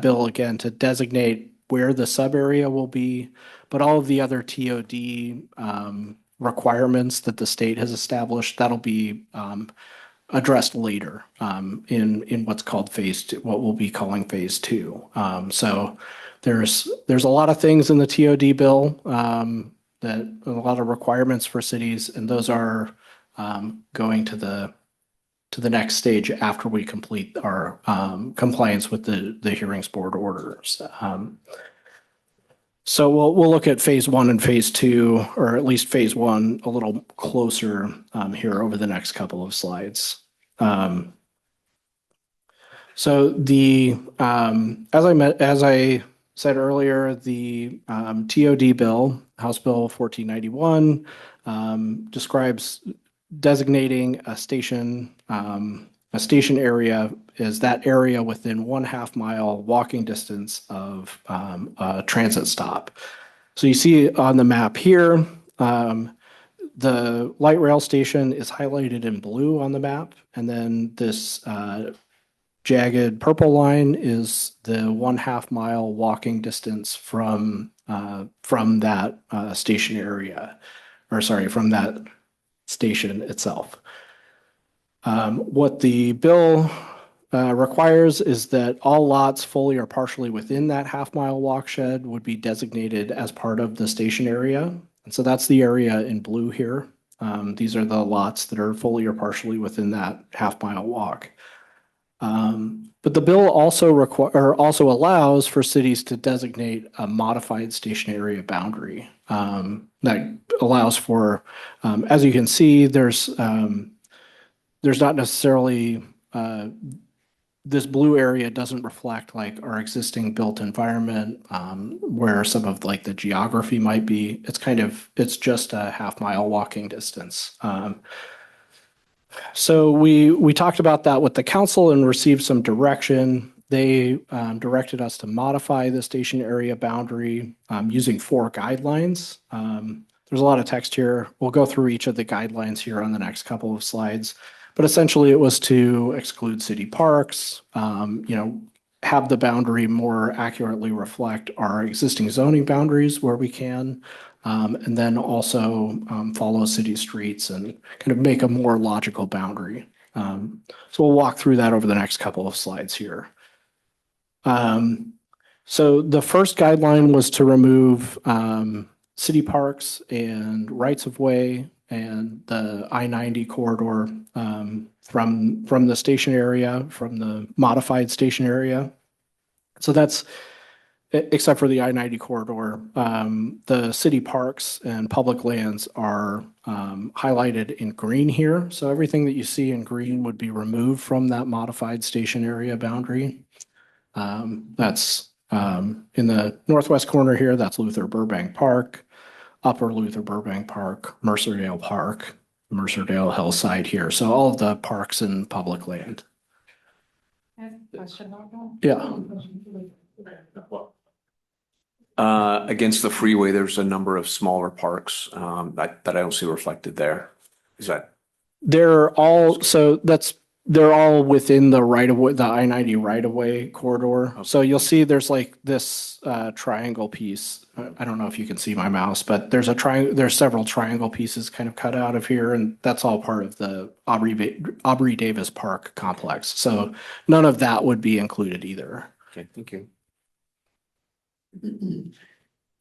bill again to designate where the sub area will be, but all of the other TOD requirements that the state has established, that'll be addressed later in what's called phase 2, what we'll be calling phase 2. So there's a lot of things in the TOD bill that a lot of requirements for cities, and those are going to the next stage after we complete our compliance with the hearings board orders. So we'll look at phase 1 and phase 2, or at least phase 1 a little closer here over the next couple of slides. So as I said earlier, the TOD bill, House Bill 1491, describes designating a station area as that area within 1/2 mile walking distance of a transit stop. So you see on the map here, the light rail station is highlighted in blue on the map, and then this jagged purple line is the 1/2 mile walking distance from that station area, or sorry, from that station itself. What the bill requires is that all lots fully or partially within that 1/2 mile walk shed would be designated as part of the station area. And so that's the area in blue here. These are the lots that are fully or partially within that 1/2 mile walk. But the bill also allows for cities to designate a modified station area boundary that allows for, as you can see, there's not necessarily this blue area doesn't reflect like our existing built environment where some of like the geography might be. It's just a 1/2 mile walking distance. So we talked about that with the council and received some direction. They directed us to modify the station area boundary using 4 guidelines. There's a lot of text here. We'll go through each of the guidelines here on the next couple of slides. But essentially, it was to exclude city parks, have the boundary more accurately reflect our existing zoning boundaries where we can, and then also follow city streets and kind of make a more logical boundary. So we'll walk through that over the next couple of slides here. So the first guideline was to remove city parks and rights of way and the I-90 corridor from the station area, from the modified station area. So that's, except for the I-90 corridor, the city parks and public lands are highlighted in green here. So everything that you see in green would be removed from that modified station area boundary. That's in the northwest corner here, that's Luther Burbank Park, Upper Luther Burbank Park, Mercerdale Park, Mercerdale Hillside here. So all of the parks and public land. I have a question about that. Yeah. Against the freeway, there's a number of smaller parks that I don't see reflected there. Is that? They're all within the right of way, the I-90 right of way corridor. So you'll see there's like this triangle piece. I don't know if you can see my mouse, but there's several triangle pieces kind of cut out of here, and that's all part of the Aubrey Davis Park complex. So none of that would be included either. Okay, thank you.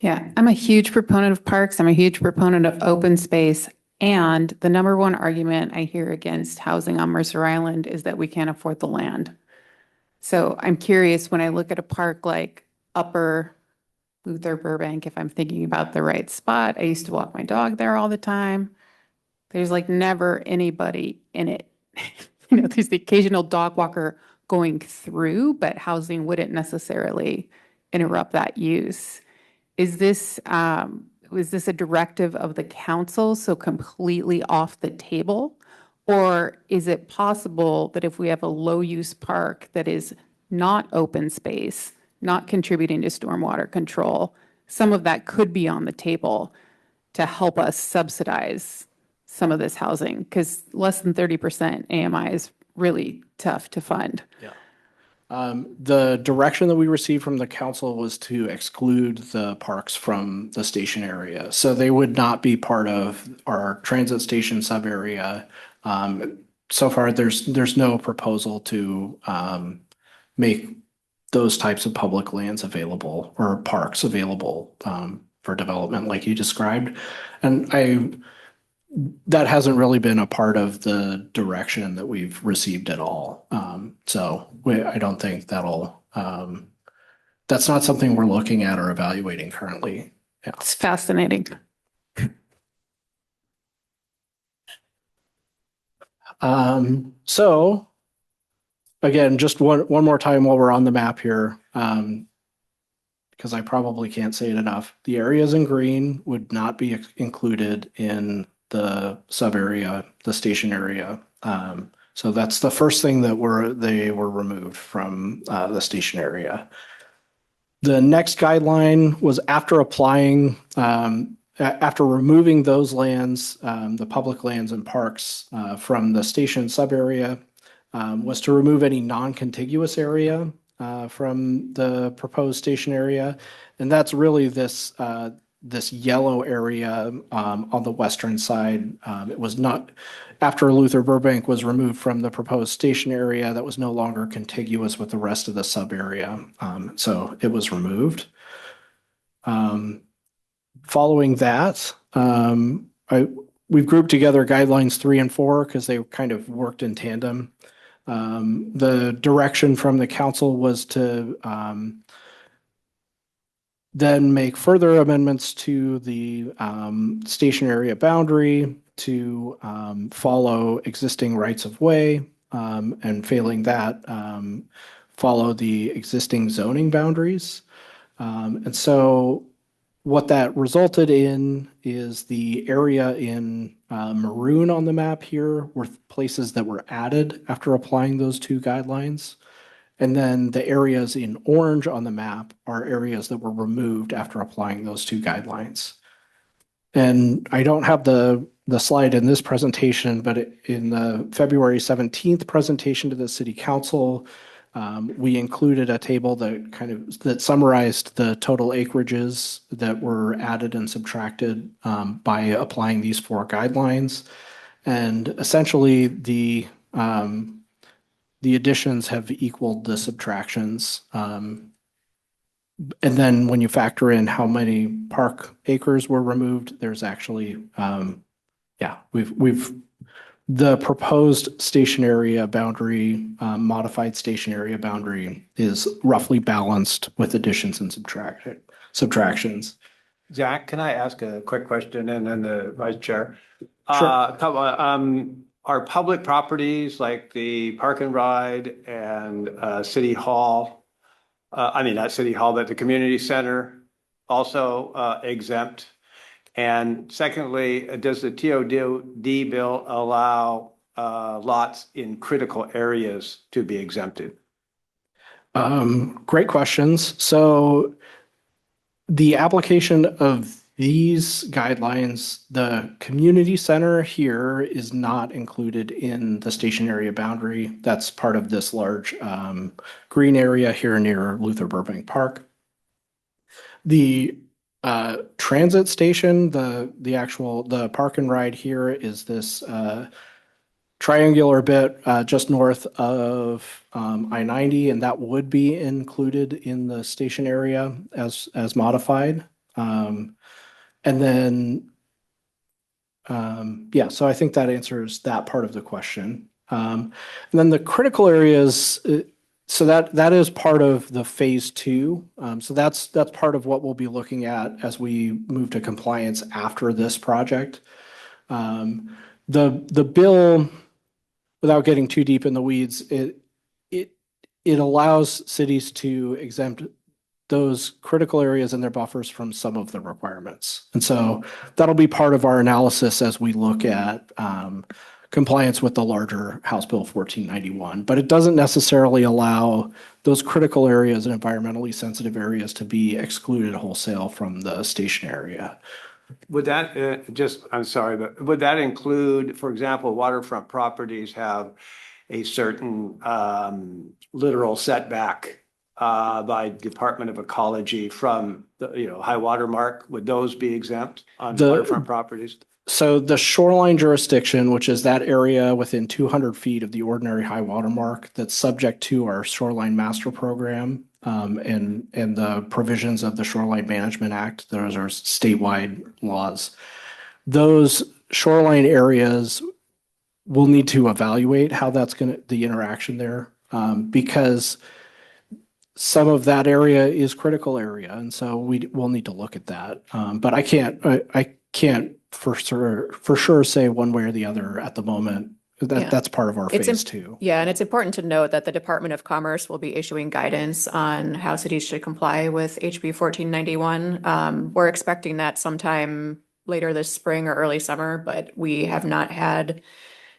Yeah, I'm a huge proponent of parks. I'm a huge proponent of open space. And the number one argument I hear against housing on Mercer Island is that we can't afford the land. So I'm curious, when I look at a park like Upper Luther Burbank, if I'm thinking about the right spot, I used to walk my dog there all the time. There's like never anybody in it. There's the occasional dog walker going through, but housing wouldn't necessarily interrupt that use. Was this a directive of the council, so completely off the table? Or is it possible that if we have a low-use park that is not open space, not contributing to stormwater control, some of that could be on the table to help us subsidize some of this housing? Because less than 30% AMI is really tough to fund. Yeah. The direction that we received from the council was to exclude the parks from the station area. So they would not be part of our transit station sub area. So far, there's no proposal to make those types of public lands available or parks available for development like you described. And that hasn't really been a part of the direction that we've received at all. I don't think that's not something we're looking at or evaluating currently. Yeah. It's fascinating. So again, just one more time while we're on the map here, because I probably can't say it enough. The areas in green would not be included in the sub area, the station area. So that's the first thing that they were removed from the station area. The next guideline was after removing those lands, the public lands and parks from the station sub area, was to remove any non-contiguous area from the proposed station area. And that's really this yellow area on the western side. It was not, after Luther Burbank was removed from the proposed station area, that was no longer contiguous with the rest of the sub area. So it was removed. Following that, we've grouped together guidelines 3 and 4 because they kind of worked in tandem. The direction from the council was to then make further amendments to the station area boundary to follow existing rights of way, and failing that, follow the existing zoning boundaries. And so What that resulted in is the area in maroon on the map here were places that were added after applying those two guidelines. And then the areas in orange on the map are areas that were removed after applying those two guidelines. And I don't have the slide in this presentation, but in the February 17th presentation to the city council, we included a table that summarized the total acreages that were added and subtracted by applying these four guidelines. And essentially the additions have equaled the subtractions. And then when you factor in how many park acres were removed, there's actually, the proposed station area boundary, modified station area boundary is roughly balanced with additions and subtractions. Zach, can I ask a quick question and then the vice chair? Sure. Are public properties like the Park and Ride and City Hall, not City Hall, but the community center also exempt? And secondly, does the TOD bill allow lots in critical areas to be exempted? Great questions. So the application of these guidelines, the community center here is not included in the station area boundary. That's part of this large green area here near Luther Burbank Park. The transit station, the park and ride here is this triangular bit just north of I-90, and that would be included in the station area as modified. And then, so I think that answers that part of the question. And then the critical areas, so that is part of the phase two. So that's part of what we'll be looking at as we move to compliance after this project. The bill, without getting too deep in the weeds, it allows cities to exempt those critical areas and their buffers from some of the requirements. And so that'll be part of our analysis as we look at compliance with the larger House Bill 1491. But it doesn't necessarily allow those critical areas and environmentally sensitive areas to be excluded wholesale from the station area. Would that, I'm sorry, but would that include, for example, waterfront properties have a certain literal setback by Department of Ecology from the, high water mark? Would those be exempt on waterfront properties? So the shoreline jurisdiction, which is that area within 200 feet of the ordinary high water mark that's subject to our shoreline master program, and the provisions of the Shoreline Management Act, those are statewide laws. Those shoreline areas will need to evaluate how that's the interaction there, because some of that area is critical area, and so we'll need to look at that. But I can't for sure say one way or the other at the moment. That's part of our phase two. Yeah, and it's important to note that the Department of Commerce will be issuing guidance on how cities should comply with HB 1491. We're expecting that sometime later this spring or early summer, but we have not had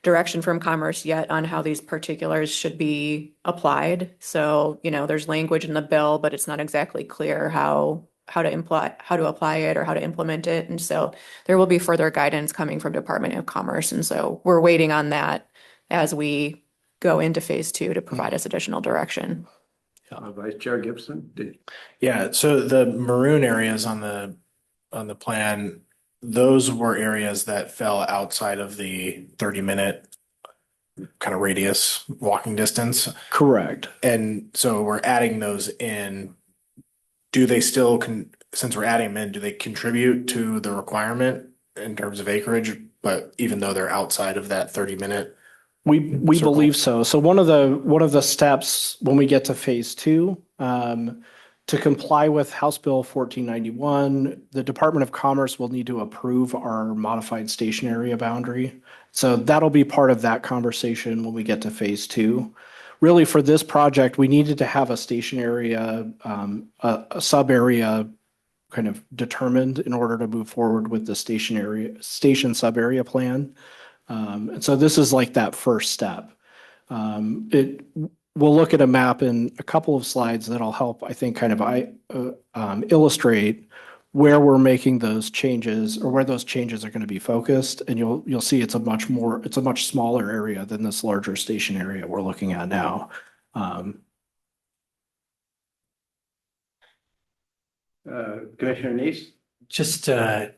direction from Commerce yet on how these particulars should be applied. So, there's language in the bill, but it's not exactly clear how to apply it or how to implement it. And so there will be further guidance coming from Department of Commerce. And so we're waiting on that as we go into phase two to provide us additional direction. Vice Chair Gibson? Yeah, so the maroon areas on the plan, those were areas that fell outside of the 30-minute kind of radius walking distance. Correct. And so we're adding those in. Do they still, since we're adding them in, do they contribute to the requirement in terms of acreage, but even though they're outside of that 30-minute? We believe so. So one of the steps when we get to phase two, to comply with House Bill 1491, the Department of Commerce will need to approve our modified station area boundary. So that'll be part of that conversation when we get to phase two. Really, for this project, we needed to have a station area, a sub area kind of determined in order to move forward with the station sub-area plan. And so this is like that first step. We'll look at a map in a couple of slides that'll help, I think, kind of illustrate where we're making those changes or where those changes are going to be focused. And you'll see it's a much smaller area than this larger station area we're looking at now. Commissioner Neese? Just a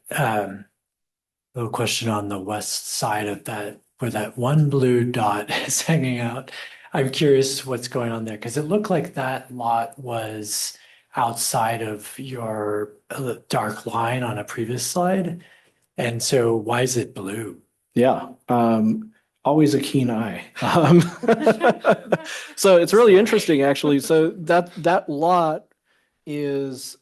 little question on the west side of that, where that one blue dot is hanging out. I'm curious what's going on there, because it looked like that lot was outside of your dark line on a previous slide. And so why is it blue? Yeah, always a keen eye. So it's really interesting, actually. So that lot is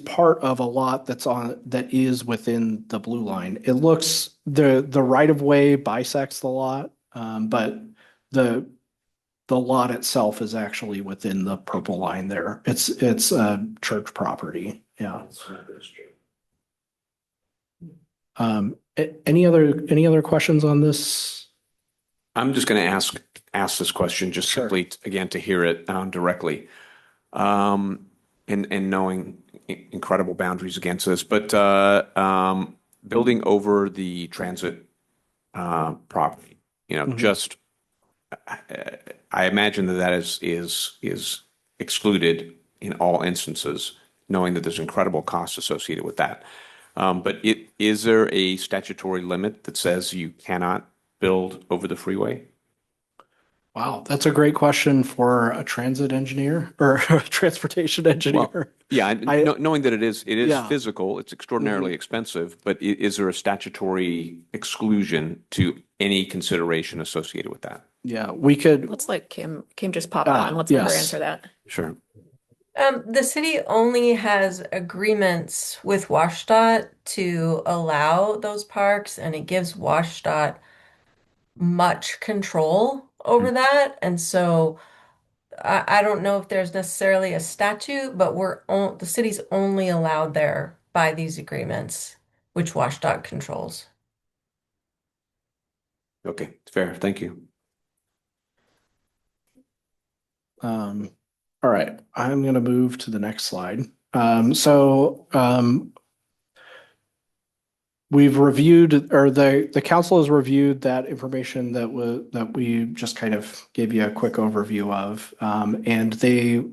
part of a lot that is within the blue line. It looks the right of way bisects the lot, but the lot itself is actually within the purple line there. It's church property. Yeah. Any other questions on this? I'm just going to ask this question just Sure. simply, again, to hear it directly. And knowing incredible boundaries against this, but building over the transit property, just I imagine that is excluded in all instances, knowing that there's incredible costs associated with that. But is there a statutory limit that says you cannot build over the freeway? Wow, that's a great question for a transit engineer or a transportation engineer. Well, yeah, knowing that it is Yeah. physical, it's extraordinarily expensive, but is there a statutory exclusion to any consideration associated with that? Yeah, we could. Let's let Kim just pop on. Let's let her yes. answer that. Sure. The city only has agreements with WashDOT to allow those parks, and it gives WashDOT much control over that. And so I don't know if there's necessarily a statute, but the city's only allowed there by these agreements, which WashDOT controls. Okay, fair. Thank you. All right, I'm going to move to the next slide. We've reviewed, or the council has reviewed that information that we just kind of gave you a quick overview of, and they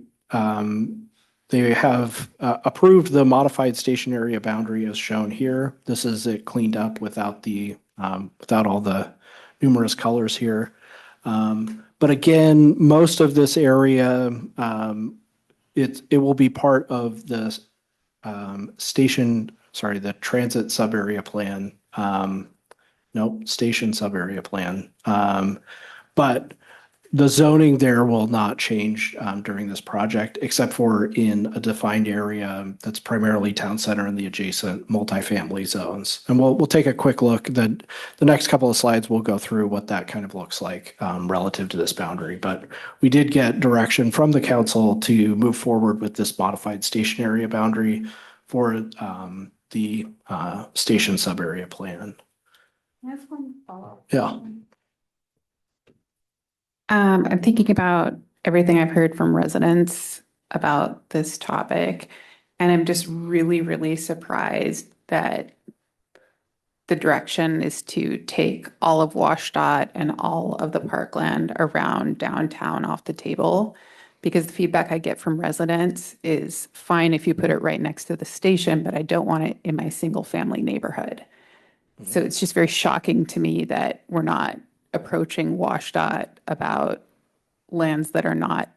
have approved the modified station area boundary as shown here. This is it cleaned up without all the numerous colors here. But again, most of this area, it will be part of the the transit sub-area plan. Station sub-area plan. But the zoning there will not change during this project, except for in a defined area that's primarily town center and the adjacent multifamily zones. And we'll take a quick look. The next couple of slides will go through what that kind of looks like relative to this boundary. But we did get direction from the council to move forward with this modified station area boundary for the station sub-area plan. I have one follow-up. Yeah. I'm thinking about everything I've heard from residents about this topic, and I'm just really, really surprised that the direction is to take all of WashDOT and all of the parkland around downtown off the table, because the feedback I get from residents is fine if you put it right next to the station, but I don't want it in my single-family neighborhood. So it's just very shocking to me that we're not approaching WashDOT about lands that are not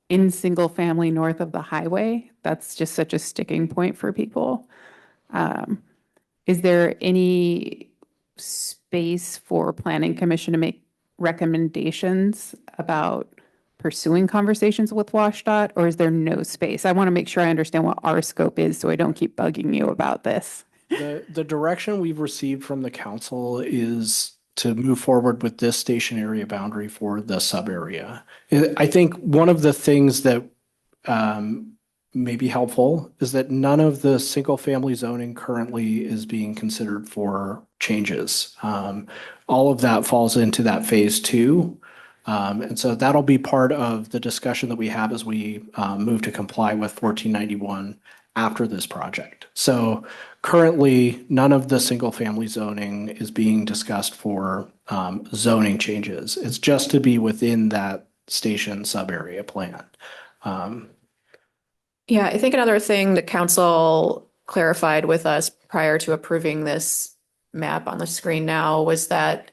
in single family north of the highway. That's just such a sticking point for people. Is there any space for Planning Commission to make recommendations about pursuing conversations with WashDOT, or is there no space? I want to make sure I understand what our scope is so I don't keep bugging you about this. The direction we've received from the council is to move forward with this station area boundary for the sub area. I think one of the things that may be helpful is that none of the single-family zoning currently is being considered for changes. All of that falls into that phase two. And so that'll be part of the discussion that we have as we move to comply with 1491 after this project. So currently, none of the single-family zoning is being discussed for zoning changes. It's just to be within that station sub-area plan. Yeah, I think another thing the council clarified with us prior to approving this map on the screen now was that,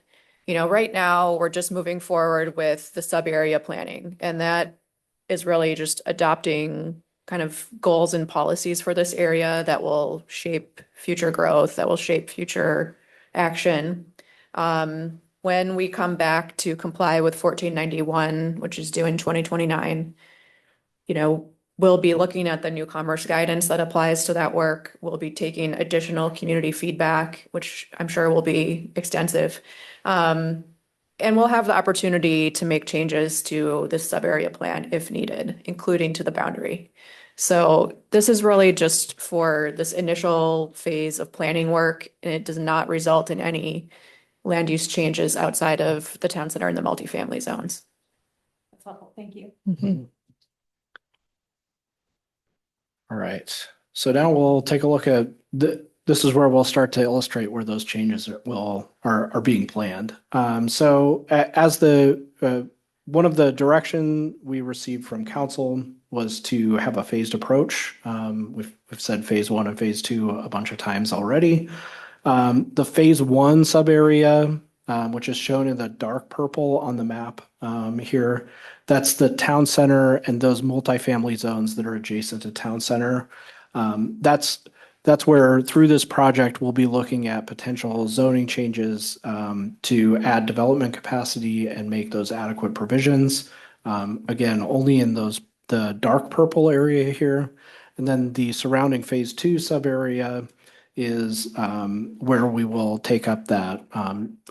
right now we're just moving forward with the sub-area planning, and that is really just adopting kind of goals and policies for this area that will shape future growth, that will shape future action. When we come back to comply with 1491, which is due in 2029, we'll be looking at the new commerce guidance that applies to that work. We'll be taking additional community feedback, which I'm sure will be extensive. And we'll have the opportunity to make changes to this sub-area plan if needed, including to the boundary. So this is really just for this initial phase of planning work, and it does not result in any land use changes outside of the town center and the multifamily zones. That's helpful. Thank you. All right. So now we'll take a look at this is where we'll start to illustrate where those changes are being planned. So as one of the direction we received from council was to have a phased approach. We've said phase one and phase two a bunch of times already. The phase one sub area, which is shown in the dark purple on the map here, that's the town center and those multifamily zones that are adjacent to town center. That's where through this project, we'll be looking at potential zoning changes to add development capacity and make those adequate provisions. Again, only in the dark purple area here. And then the surrounding phase two sub area is where we will take up that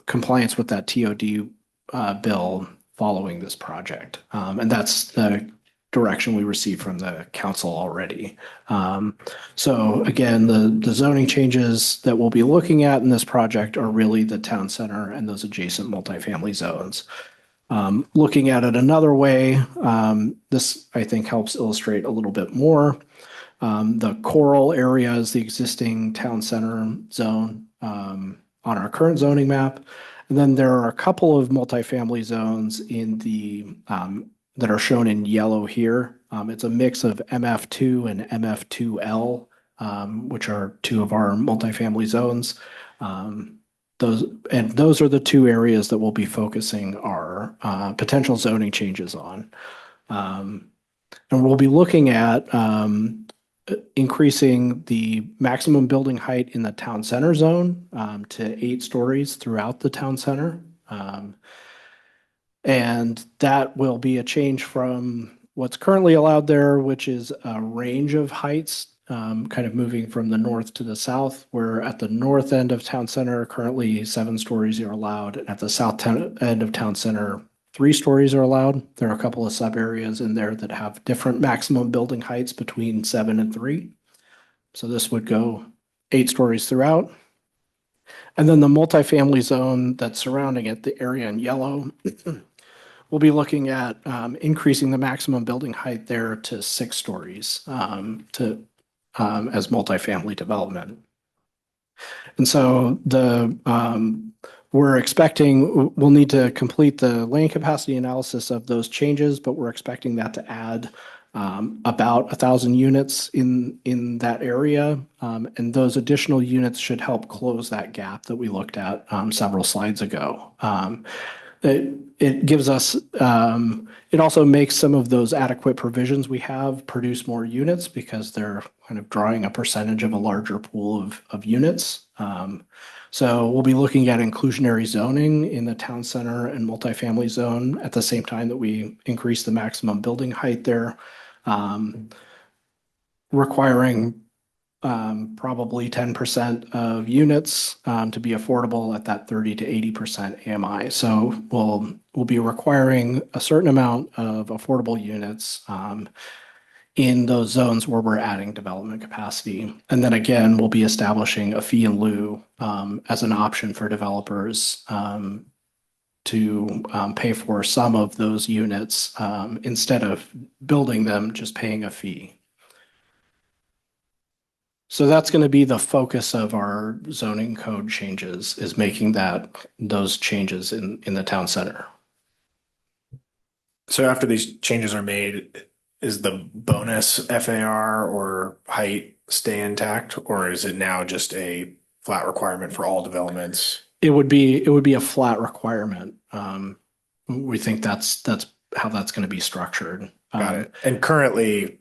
compliance with that TOD bill following this project. And that's the direction we received from the council already. So again, the zoning changes that we'll be looking at in this project are really the town center and those adjacent multifamily zones. Looking at it another way, this I think helps illustrate a little bit more. The coral area is the existing town center zone on our current zoning map. And then there are a couple of multifamily zones in that are shown in yellow here. It's a mix of MF2 and MF2L, which are two of our multifamily zones. Those are the two areas that we'll be focusing our potential zoning changes on. And we'll be looking at increasing the maximum building height in the town center zone to 8 stories throughout the town center. And that will be a change from what's currently allowed there, which is a range of heights, kind of moving from the north to the south, where at the north end of town center, currently 7 stories are allowed. And at the south end of town center, 3 stories are allowed. There are a couple of sub areas in there that have different maximum building heights between 7 and 3. So this would go 8 stories throughout. And then the multifamily zone that's surrounding it, the area in yellow, we'll be looking at increasing the maximum building height there to 6 stories as multifamily development. And so we're expecting we'll need to complete the land capacity analysis of those changes, but we're expecting that to add about 1,000 units in that area. And those additional units should help close that gap that we looked at several slides ago. It gives us, it also makes some of those adequate provisions we have produce more units because they're kind of drawing a percentage of a larger pool of units. So we'll be looking at inclusionary zoning in the town center and multifamily zone at the same time that we increase the maximum building height there, requiring probably 10% of units to be affordable at that 30 to 80% AMI. So we'll be requiring a certain amount of affordable units in those zones where we're adding development capacity. And then again, we'll be establishing a fee in lieu as an option for developers to pay for some of those units instead of building them, just paying a fee. So that's going to be the focus of our zoning code changes, is making those changes in the town center. So after these changes are made, is the bonus FAR or height stay intact, or is it now just a flat requirement for all developments? It would be a flat requirement. We think that's how that's going to be structured. Got it. And currently,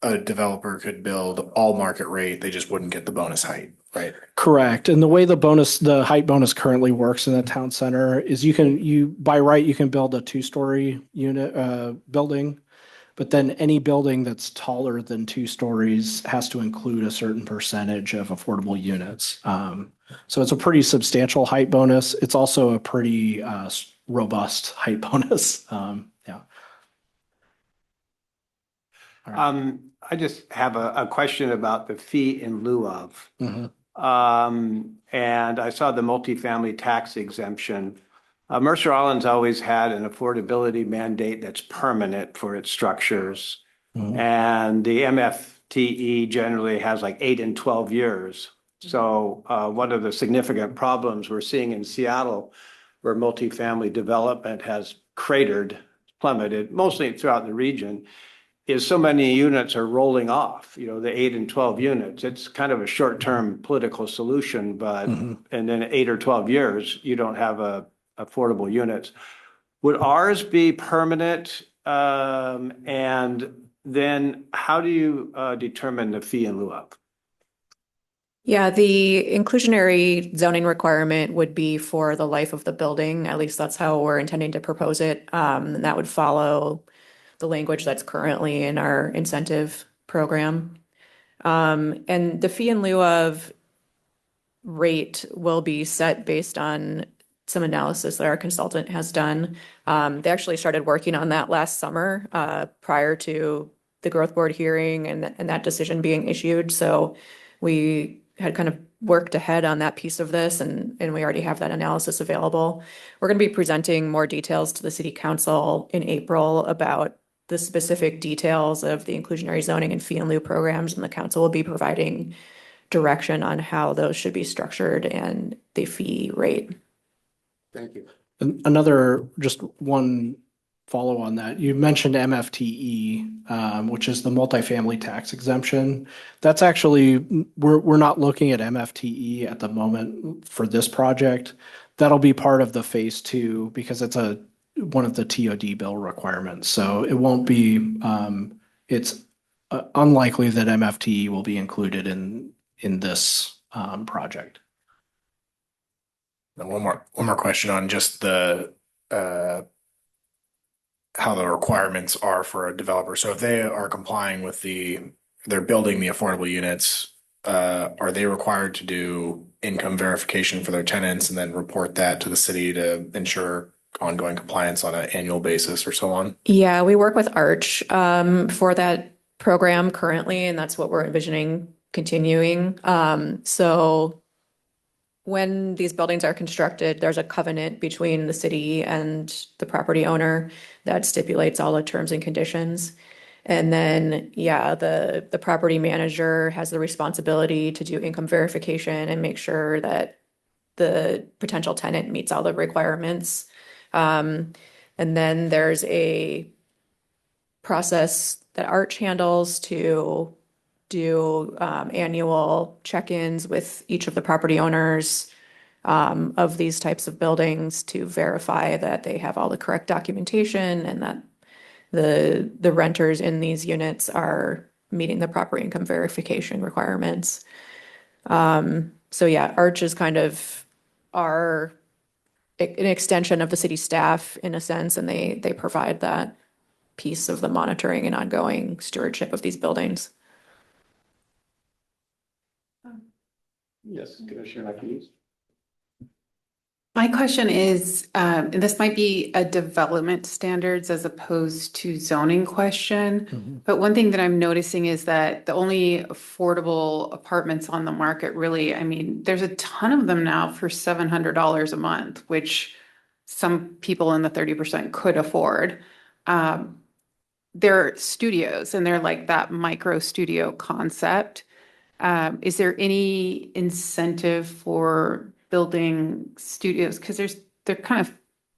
a developer could build all market rate, they just wouldn't get the bonus height, right? Correct. And the way the height bonus currently works in the town center is by right, you can build a 2-story unit, building, but then any building that's taller than 2 stories has to include a certain percentage of affordable units. So it's a pretty substantial height bonus. It's also a pretty robust height bonus. Yeah. All right. I just have a question about the fee in lieu of. Mhm. And I saw the multifamily tax exemption. Mercer Island's always had an affordability mandate that's permanent for its structures. Mhm. And the MFTE generally has like 8 and 12 years. So one of the significant problems we're seeing in Seattle, where multifamily development has cratered, plummeted, mostly throughout the region, is so many units are rolling off, the 8 and 12 units. It's kind of a short-term political solution, but Mhm. and then 8 or 12 years, you don't have affordable units. Would ours be permanent? And then how do you determine the fee in lieu of? Yeah, the inclusionary zoning requirement would be for the life of the building. At least that's how we're intending to propose it. And that would follow the language that's currently in our incentive program. And the fee in lieu of rate will be set based on some analysis that our consultant has done. They actually started working on that last summer, prior to the growth board hearing and that decision being issued. So we had kind of worked ahead on that piece of this, and we already have that analysis available. We're going to be presenting more details to the city council in April about the specific details of the inclusionary zoning and fee in lieu programs, and the council will be providing direction on how those should be structured and the fee rate. Thank you. Just one follow on that. You mentioned MFTE, which is the multifamily tax exemption. That's actually, we're not looking at MFTE at the moment for this project. That'll be part of the phase 2 because it's one of the TOD bill requirements. So it won't be, it's unlikely that MFTE will be included in this project. And one more question on just the how the requirements are for a developer. So if they are complying with they're building the affordable units, are they required to do income verification for their tenants and then report that to the city to ensure ongoing compliance on an annual basis or so on? Yeah, we work with Arch for that program currently, and that's what we're envisioning continuing. So when these buildings are constructed, there's a covenant between the city and the property owner that stipulates all the terms and conditions. And then, yeah, the property manager has the responsibility to do income verification and make sure that the potential tenant meets all the requirements. And then there's a process that Arch handles to do annual check-ins with each of the property owners of these types of buildings to verify that they have all the correct documentation and that the renters in these units are meeting the proper income verification requirements. So yeah, Arch is kind of an extension of the city staff in a sense, and they provide that piece of the monitoring and ongoing stewardship of these buildings. Yes, Commissioner Lakis. My question is, and this might be a development standards as opposed to zoning question. But one thing that I'm noticing is that the only affordable apartments on the market really, I mean, there's a ton of them now for $700 a month, which some people in the 30% could afford. They're studios and they're like that micro studio concept. Is there any incentive for building studios? Because they're kind of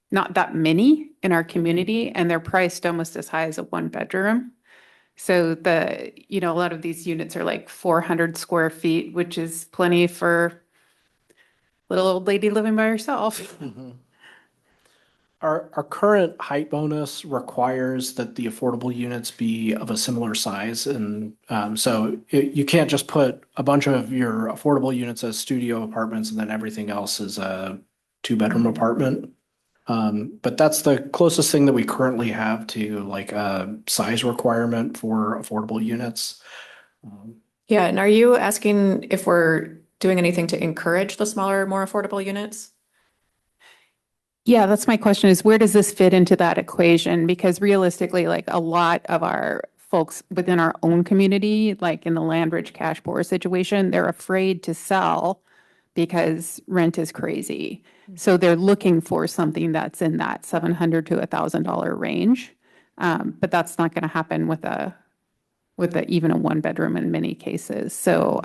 not that many in our community and they're priced almost as high as a one bedroom. So a lot of these units are like 400 square feet, which is plenty for little old lady living by herself. Our current height bonus requires that the affordable units be of a similar size. And you can't just put a bunch of your affordable units as studio apartments and then everything else is a two-bedroom apartment. But that's the closest thing that we currently have to like a size requirement for affordable units. Yeah, and are you asking if we're doing anything to encourage the smaller, more affordable units? Yeah, that's my question is where does this fit into that equation? Because realistically, like a lot of our folks within our own community, like in the Landbridge cash poor situation, they're afraid to sell because rent is crazy. So they're looking for something that's in that $700 to $1,000 range. But that's not going to happen with even a one bedroom in many cases. So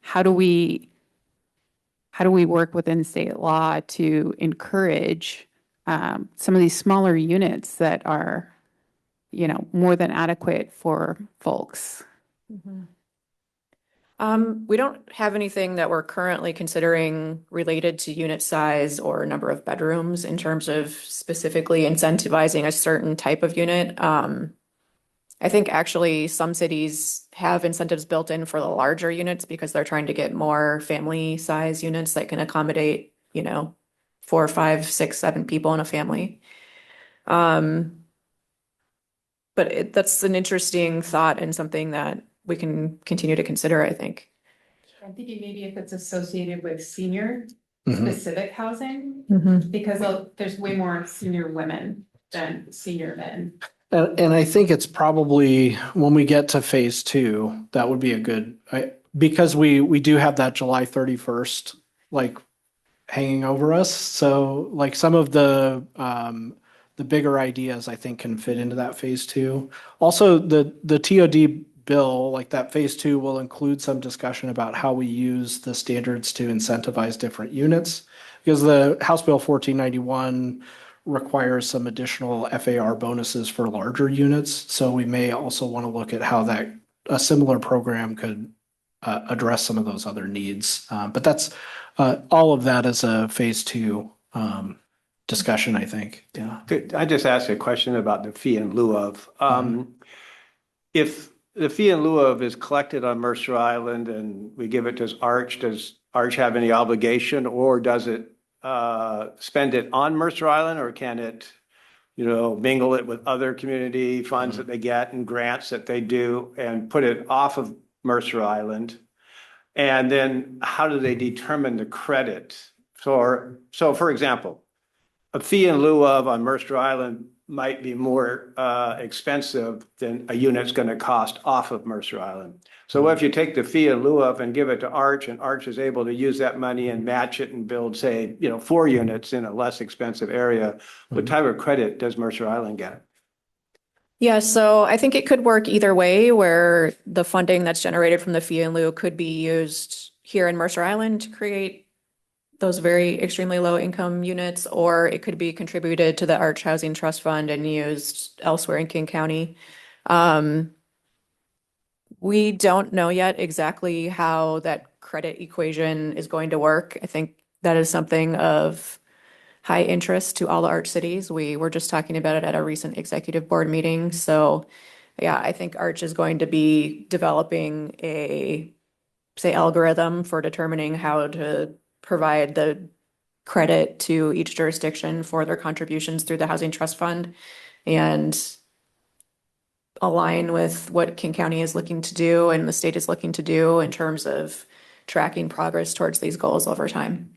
how do we work within state law to encourage some of these smaller units that are, more than adequate for folks? We don't have anything that we're currently considering related to unit size or number of bedrooms in terms of specifically incentivizing a certain type of unit. I think actually some cities have incentives built in for the larger units because they're trying to get more family size units that can accommodate, 4, 5, 6, 7 people in a family. But that's an interesting thought and something that we can continue to consider, I think. I'm thinking maybe if it's associated with senior Mhm. specific housing, because there's way more senior women than senior men. And I think it's probably when we get to phase two, that would be because we do have that July 31st, like hanging over us. So like some of the bigger ideas I think can fit into that phase two. Also the TOD bill, like that phase two will include some discussion about how we use the standards to incentivize different units. Because the House Bill 1491 requires some additional FAR bonuses for larger units. So we may also want to look at how a similar program could address some of those other needs. But that's all of that is a phase two discussion, I think. Yeah. I just asked a question about the fee in lieu of. If the fee in lieu of is collected on Mercer Island and we give it to Arch, does Arch have any obligation or does it spend it on Mercer Island or can it, mingle it with other community funds that they get and grants that they do and put it off of Mercer Island? And then how do they determine the credit? So for example, a fee in lieu of on Mercer Island might be more expensive than a unit's going to cost off of Mercer Island. So if you take the fee in lieu of and give it to Arch and Arch is able to use that money and match it and build, say, 4 units in a less expensive area, what type of credit does Mercer Island get? Yeah, so I think it could work either way, where the funding that's generated from the fee in lieu could be used here in Mercer Island to create those very extremely low income units, or it could be contributed to the Arch Housing Trust Fund and used elsewhere in King County. We don't know yet exactly how that credit equation is going to work. I think that is something of high interest to all the Arch cities. We were just talking about it at a recent executive board meeting. So yeah, I think Arch is going to be developing a, say, algorithm for determining how to provide the credit to each jurisdiction for their contributions through the Housing Trust Fund and align with what King County is looking to do and the state is looking to do in terms of tracking progress towards these goals over time.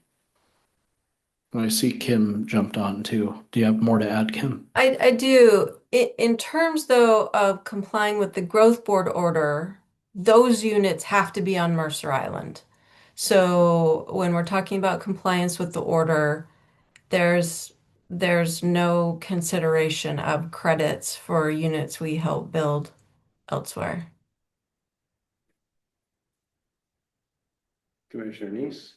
I see Kim jumped on too. Do you have more to add, Kim? I do. In terms, though, of complying with the growth board order, those units have to be on Mercer Island. So when we're talking about compliance with the order, there's there's no consideration of credits for units we help build elsewhere. Commissioner Neese?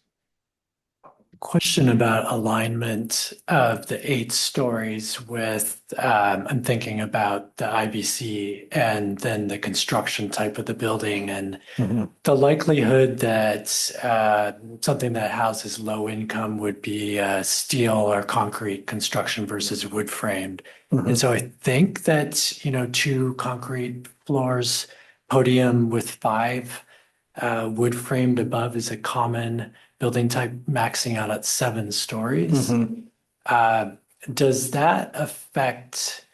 Question about alignment of the 8 stories with, I'm thinking about the IBC and then the construction type of the building and the likelihood that something that houses low income would be steel or concrete construction versus wood framed. And so I think that, 2 concrete floors, podium with 5 wood framed above is a common building type, maxing out at 7 stories. Does that affect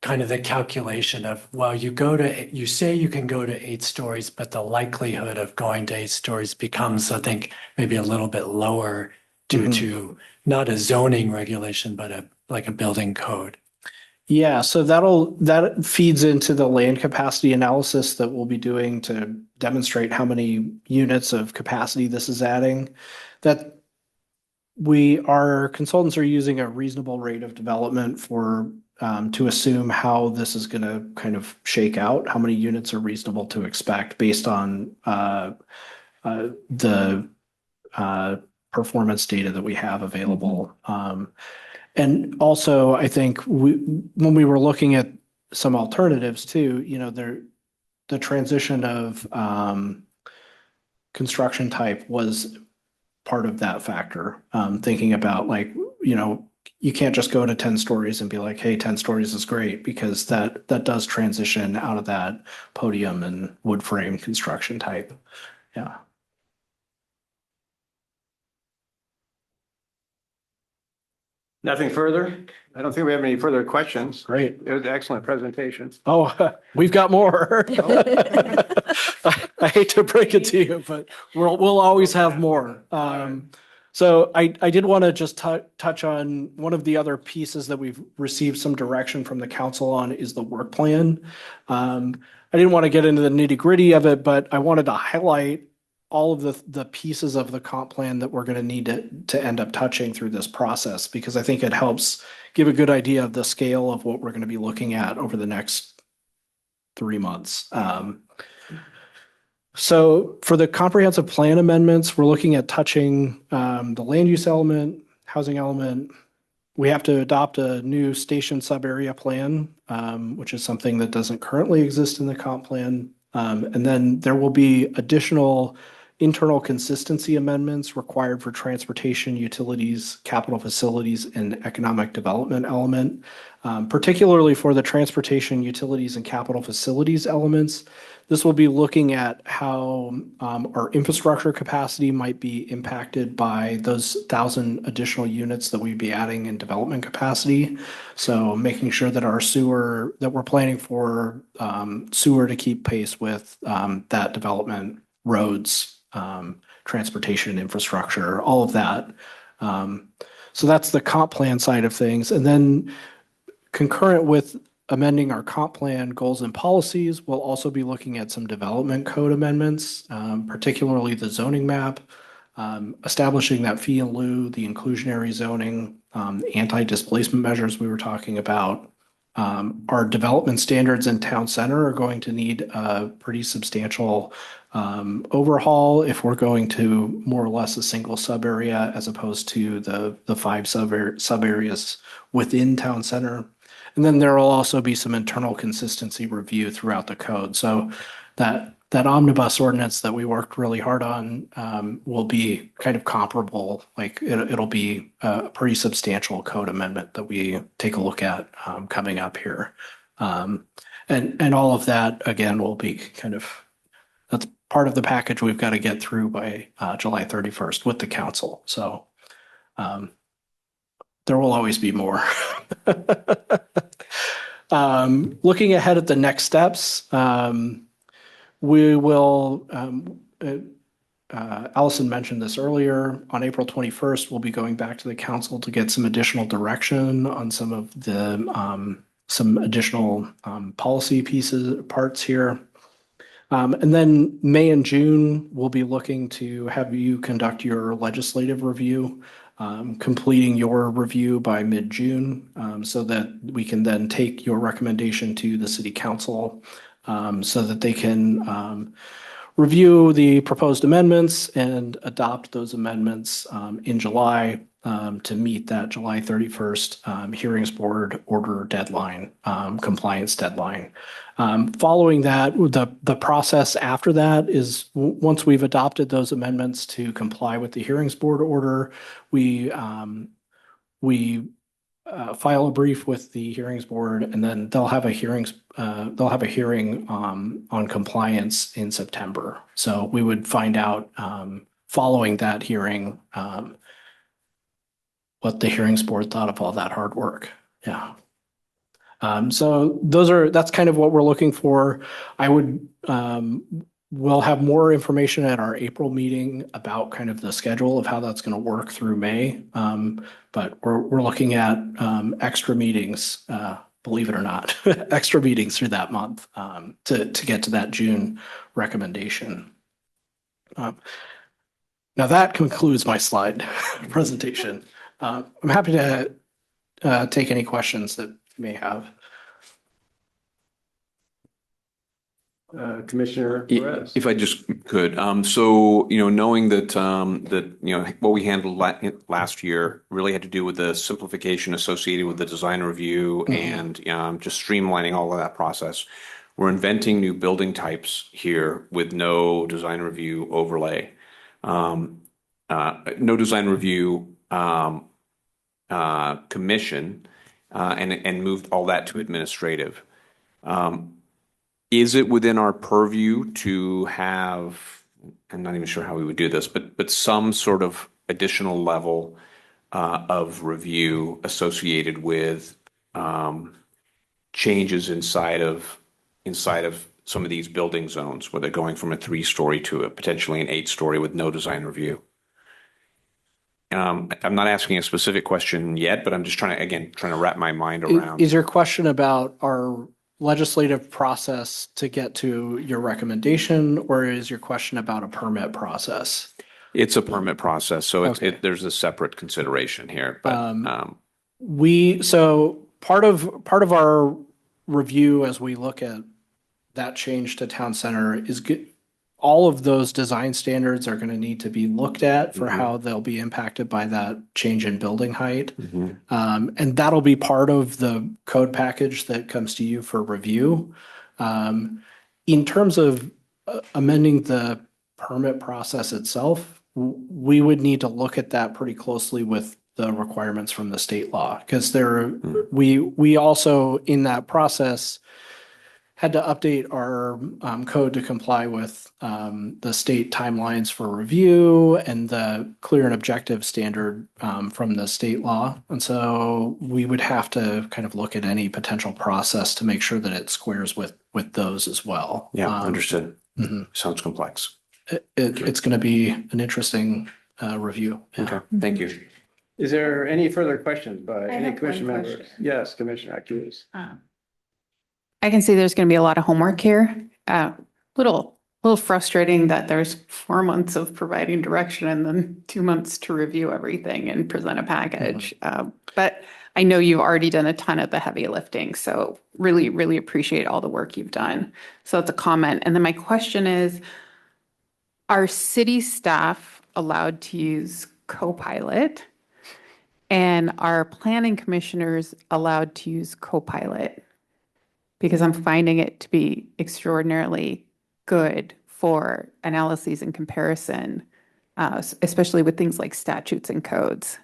kind of the calculation of, well, you say you can go to 8 stories, but the likelihood of going to 8 stories becomes, I think, maybe a little bit lower due to not a zoning regulation, but like a building code? Yeah, so that feeds into the land capacity analysis that we'll be doing to demonstrate how many units of capacity this is adding. That our consultants are using a reasonable rate of development for to assume how this is going to kind of shake out, how many units are reasonable to expect based on the performance data that we have available. And also, I think when we were looking at some alternatives too, the transition of construction type was part of that factor. Thinking about you can't just go to 10 stories and be like, hey, 10 stories is great, because that does transition out of that podium and wood frame construction type. Yeah. Nothing further? I don't think we have any further questions. Great. It was an excellent presentation. Oh, we've got more. I hate to break it to you, but we'll always have more. So I did want to just touch on one of the other pieces that we've received some direction from the council on is the work plan. I didn't want to get into the nitty gritty of it, but I wanted to highlight all of the pieces of the comp plan that we're going to need to end up touching through this process, because I think it helps give a good idea of the scale of what we're going to be looking at over the next 3 months. So for the comprehensive plan amendments, we're looking at touching the land use element, housing element. We have to adopt a new station sub-area plan, which is something that doesn't currently exist in the comp plan. And then there will be additional internal consistency amendments required for transportation, utilities, capital facilities, and economic development element, particularly for the transportation, utilities, and capital facilities elements. This will be looking at how our infrastructure capacity might be impacted by those 1,000 additional units that we'd be adding in development capacity. So making sure that our sewer, that we're planning for sewer to keep pace with that development, roads, transportation infrastructure, all of that. So that's the comp plan side of things. And then concurrent with amending our comp plan goals and policies, we'll also be looking at some development code amendments, particularly the zoning map, establishing that fee in lieu, the inclusionary zoning, anti-displacement measures we were talking about. Our development standards in town center are going to need a pretty substantial overhaul if we're going to more or less a single sub area as opposed to the 5 sub areas within town center. And then there will also be some internal consistency review throughout the code. So that omnibus ordinance that we worked really hard on will be kind of comparable. Like it'll be a pretty substantial code amendment that we take a look at coming up here. And all of that, again, will be that's part of the package we've got to get through by July 31st with the council. So there will always be more. Looking ahead at the next steps, we will Allison mentioned this earlier. On April 21st, we'll be going back to the council to get some additional direction on some of the some additional policy parts here. And then May and June, we'll be looking to have you conduct your legislative review, completing your review by mid-June, so that we can then take your recommendation to the city council, so that they can review the proposed amendments and adopt those amendments in July, to meet that July 31st hearings board order deadline, compliance deadline. Following that, the process after that is once we've adopted those amendments to comply with the hearings board order, we file a brief with the hearings board, and then they'll have a hearing on compliance in September. So we would find out following that hearing what the hearings board thought of all that hard work. Yeah. So that's kind of what we're looking for. We'll have more information at our April meeting about kind of the schedule of how that's going to work through May. But we're looking at extra meetings, believe it or not, extra meetings through that month to get to that June recommendation. Now that concludes my slide presentation. I'm happy to take any questions that you may have. Commissioner Perez. If I just could, so, knowing that, what we handled last year really had to do with the simplification associated with the design review and just streamlining all of that process. We're inventing new building types here with no design review overlay. No design review commission, and moved all that to administrative. Is it within our purview to have, I'm not even sure how we would do this, but some sort of additional level of review associated with changes inside of some of these building zones, where they're going from a 3-story to potentially an 8-story with no design review? I'm not asking a specific question yet, but I'm just trying to wrap my mind around. Is your question about our legislative process to get to your recommendation, or is your question about a permit process? It's a permit process, so Okay. there's a separate consideration here. But So part of our review as we look at that change to town center is all of those design standards are going to need to be looked at for how they'll be impacted by that change in building height. And that'll be part of the code package that comes to you for review. In terms of amending the permit process itself, we would need to look at that pretty closely with the requirements from the state law, because we also in that process had to update our code to comply with the state timelines for review and the clear and objective standard from the state law. And so we would have to kind of look at any potential process to make sure that it squares with those as well. Yeah, understood. Sounds complex. It's going to be an interesting review. Yeah. Okay, thank you. Is there any further questions by I any have commission one members? question. Yes, Commissioner Acutis. I can see there's going to be a lot of homework here. Little frustrating that there's 4 months of providing direction and then 2 months to review everything and present a package. But I know you've already done a ton of the heavy lifting, so really, really appreciate all the work you've done. So that's a comment. And then my question is, are city staff allowed to use Copilot? And are planning commissioners allowed to use Copilot? Because I'm finding it to be extraordinarily good for analyses and comparison, especially with things like statutes and codes.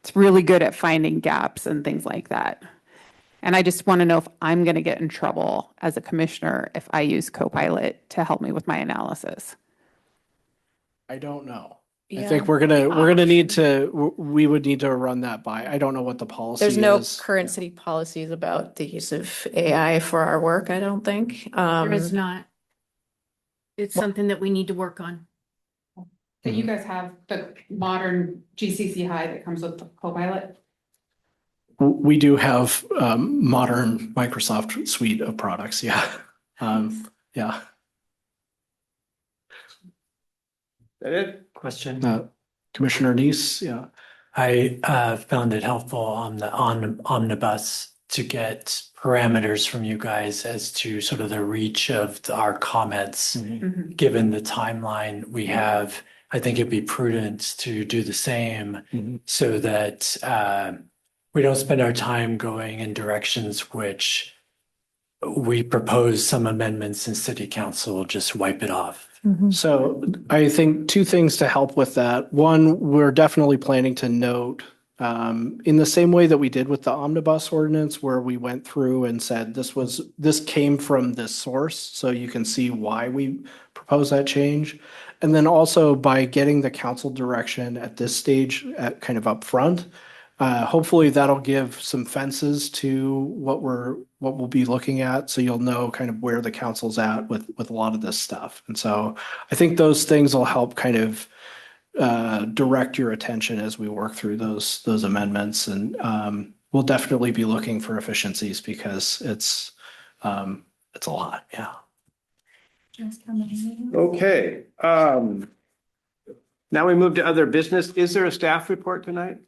It's really good at finding gaps and things like that. And I just want to know if I'm going to get in trouble as a commissioner if I use Copilot to help me with my analysis. I don't know. I Yeah. think we would need to run that by. I don't know what the policy is. There's no current city policies about the use of AI for our work, I don't think. There is not. It's something that we need to work on. that you guys have the modern GCC High that comes with the Copilot? We do have modern Microsoft suite of products. Yeah. Yeah. That it? Question. Commissioner Neese. Yeah. I found it helpful on the omnibus to get parameters from you guys as to sort of the reach of our comments. Mhm. Given the timeline we have, I think it'd be prudent to do the same so that we don't spend our time going in directions which we propose some amendments and city council will just wipe it off. So I think two things to help with that. One, we're definitely planning to note in the same way that we did with the omnibus ordinance, where we went through and said this came from this source, so you can see why we propose that change. And then also by getting the council direction at this stage, at kind of upfront, hopefully that'll give some fences to what we'll be looking at, so you'll know kind of where the council's at with a lot of this stuff. And so I think those things will help kind of direct your attention as we work through those amendments. And we'll definitely be looking for efficiencies because it's a lot. Yeah. Okay. Now we move to other business. Is there a staff report tonight?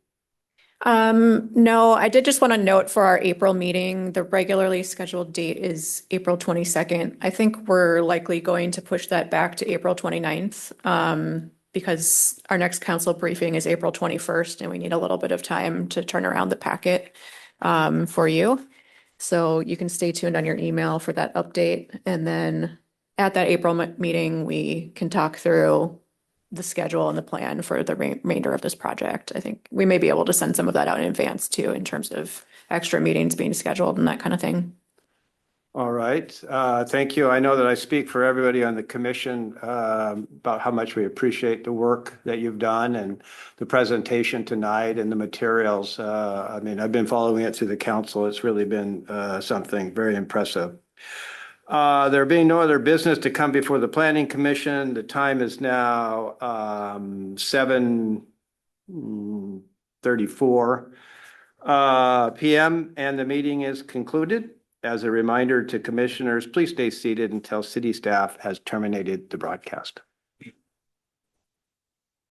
No, I did just want to note for our April meeting, the regularly scheduled date is April 22nd. I think we're likely going to push that back to April 29th, because our next council briefing is April 21st, and we need a little bit of time to turn around the packet, for you. So you can stay tuned on your email for that update. And then at that April meeting, we can talk through the schedule and the plan for the remainder of this project. I think we may be able to send some of that out in advance too, in terms of extra meetings being scheduled and that kind of thing. All right. Thank you. I know that I speak for everybody on the commission about how much we appreciate the work that you've done and the presentation tonight and the materials. I mean, I've been following it through the council. It's really been something very impressive. There being no other business to come before the Planning Commission, the time is now 7:34 p.m. and the meeting is concluded. As a reminder to commissioners, please stay seated until city staff has terminated the broadcast.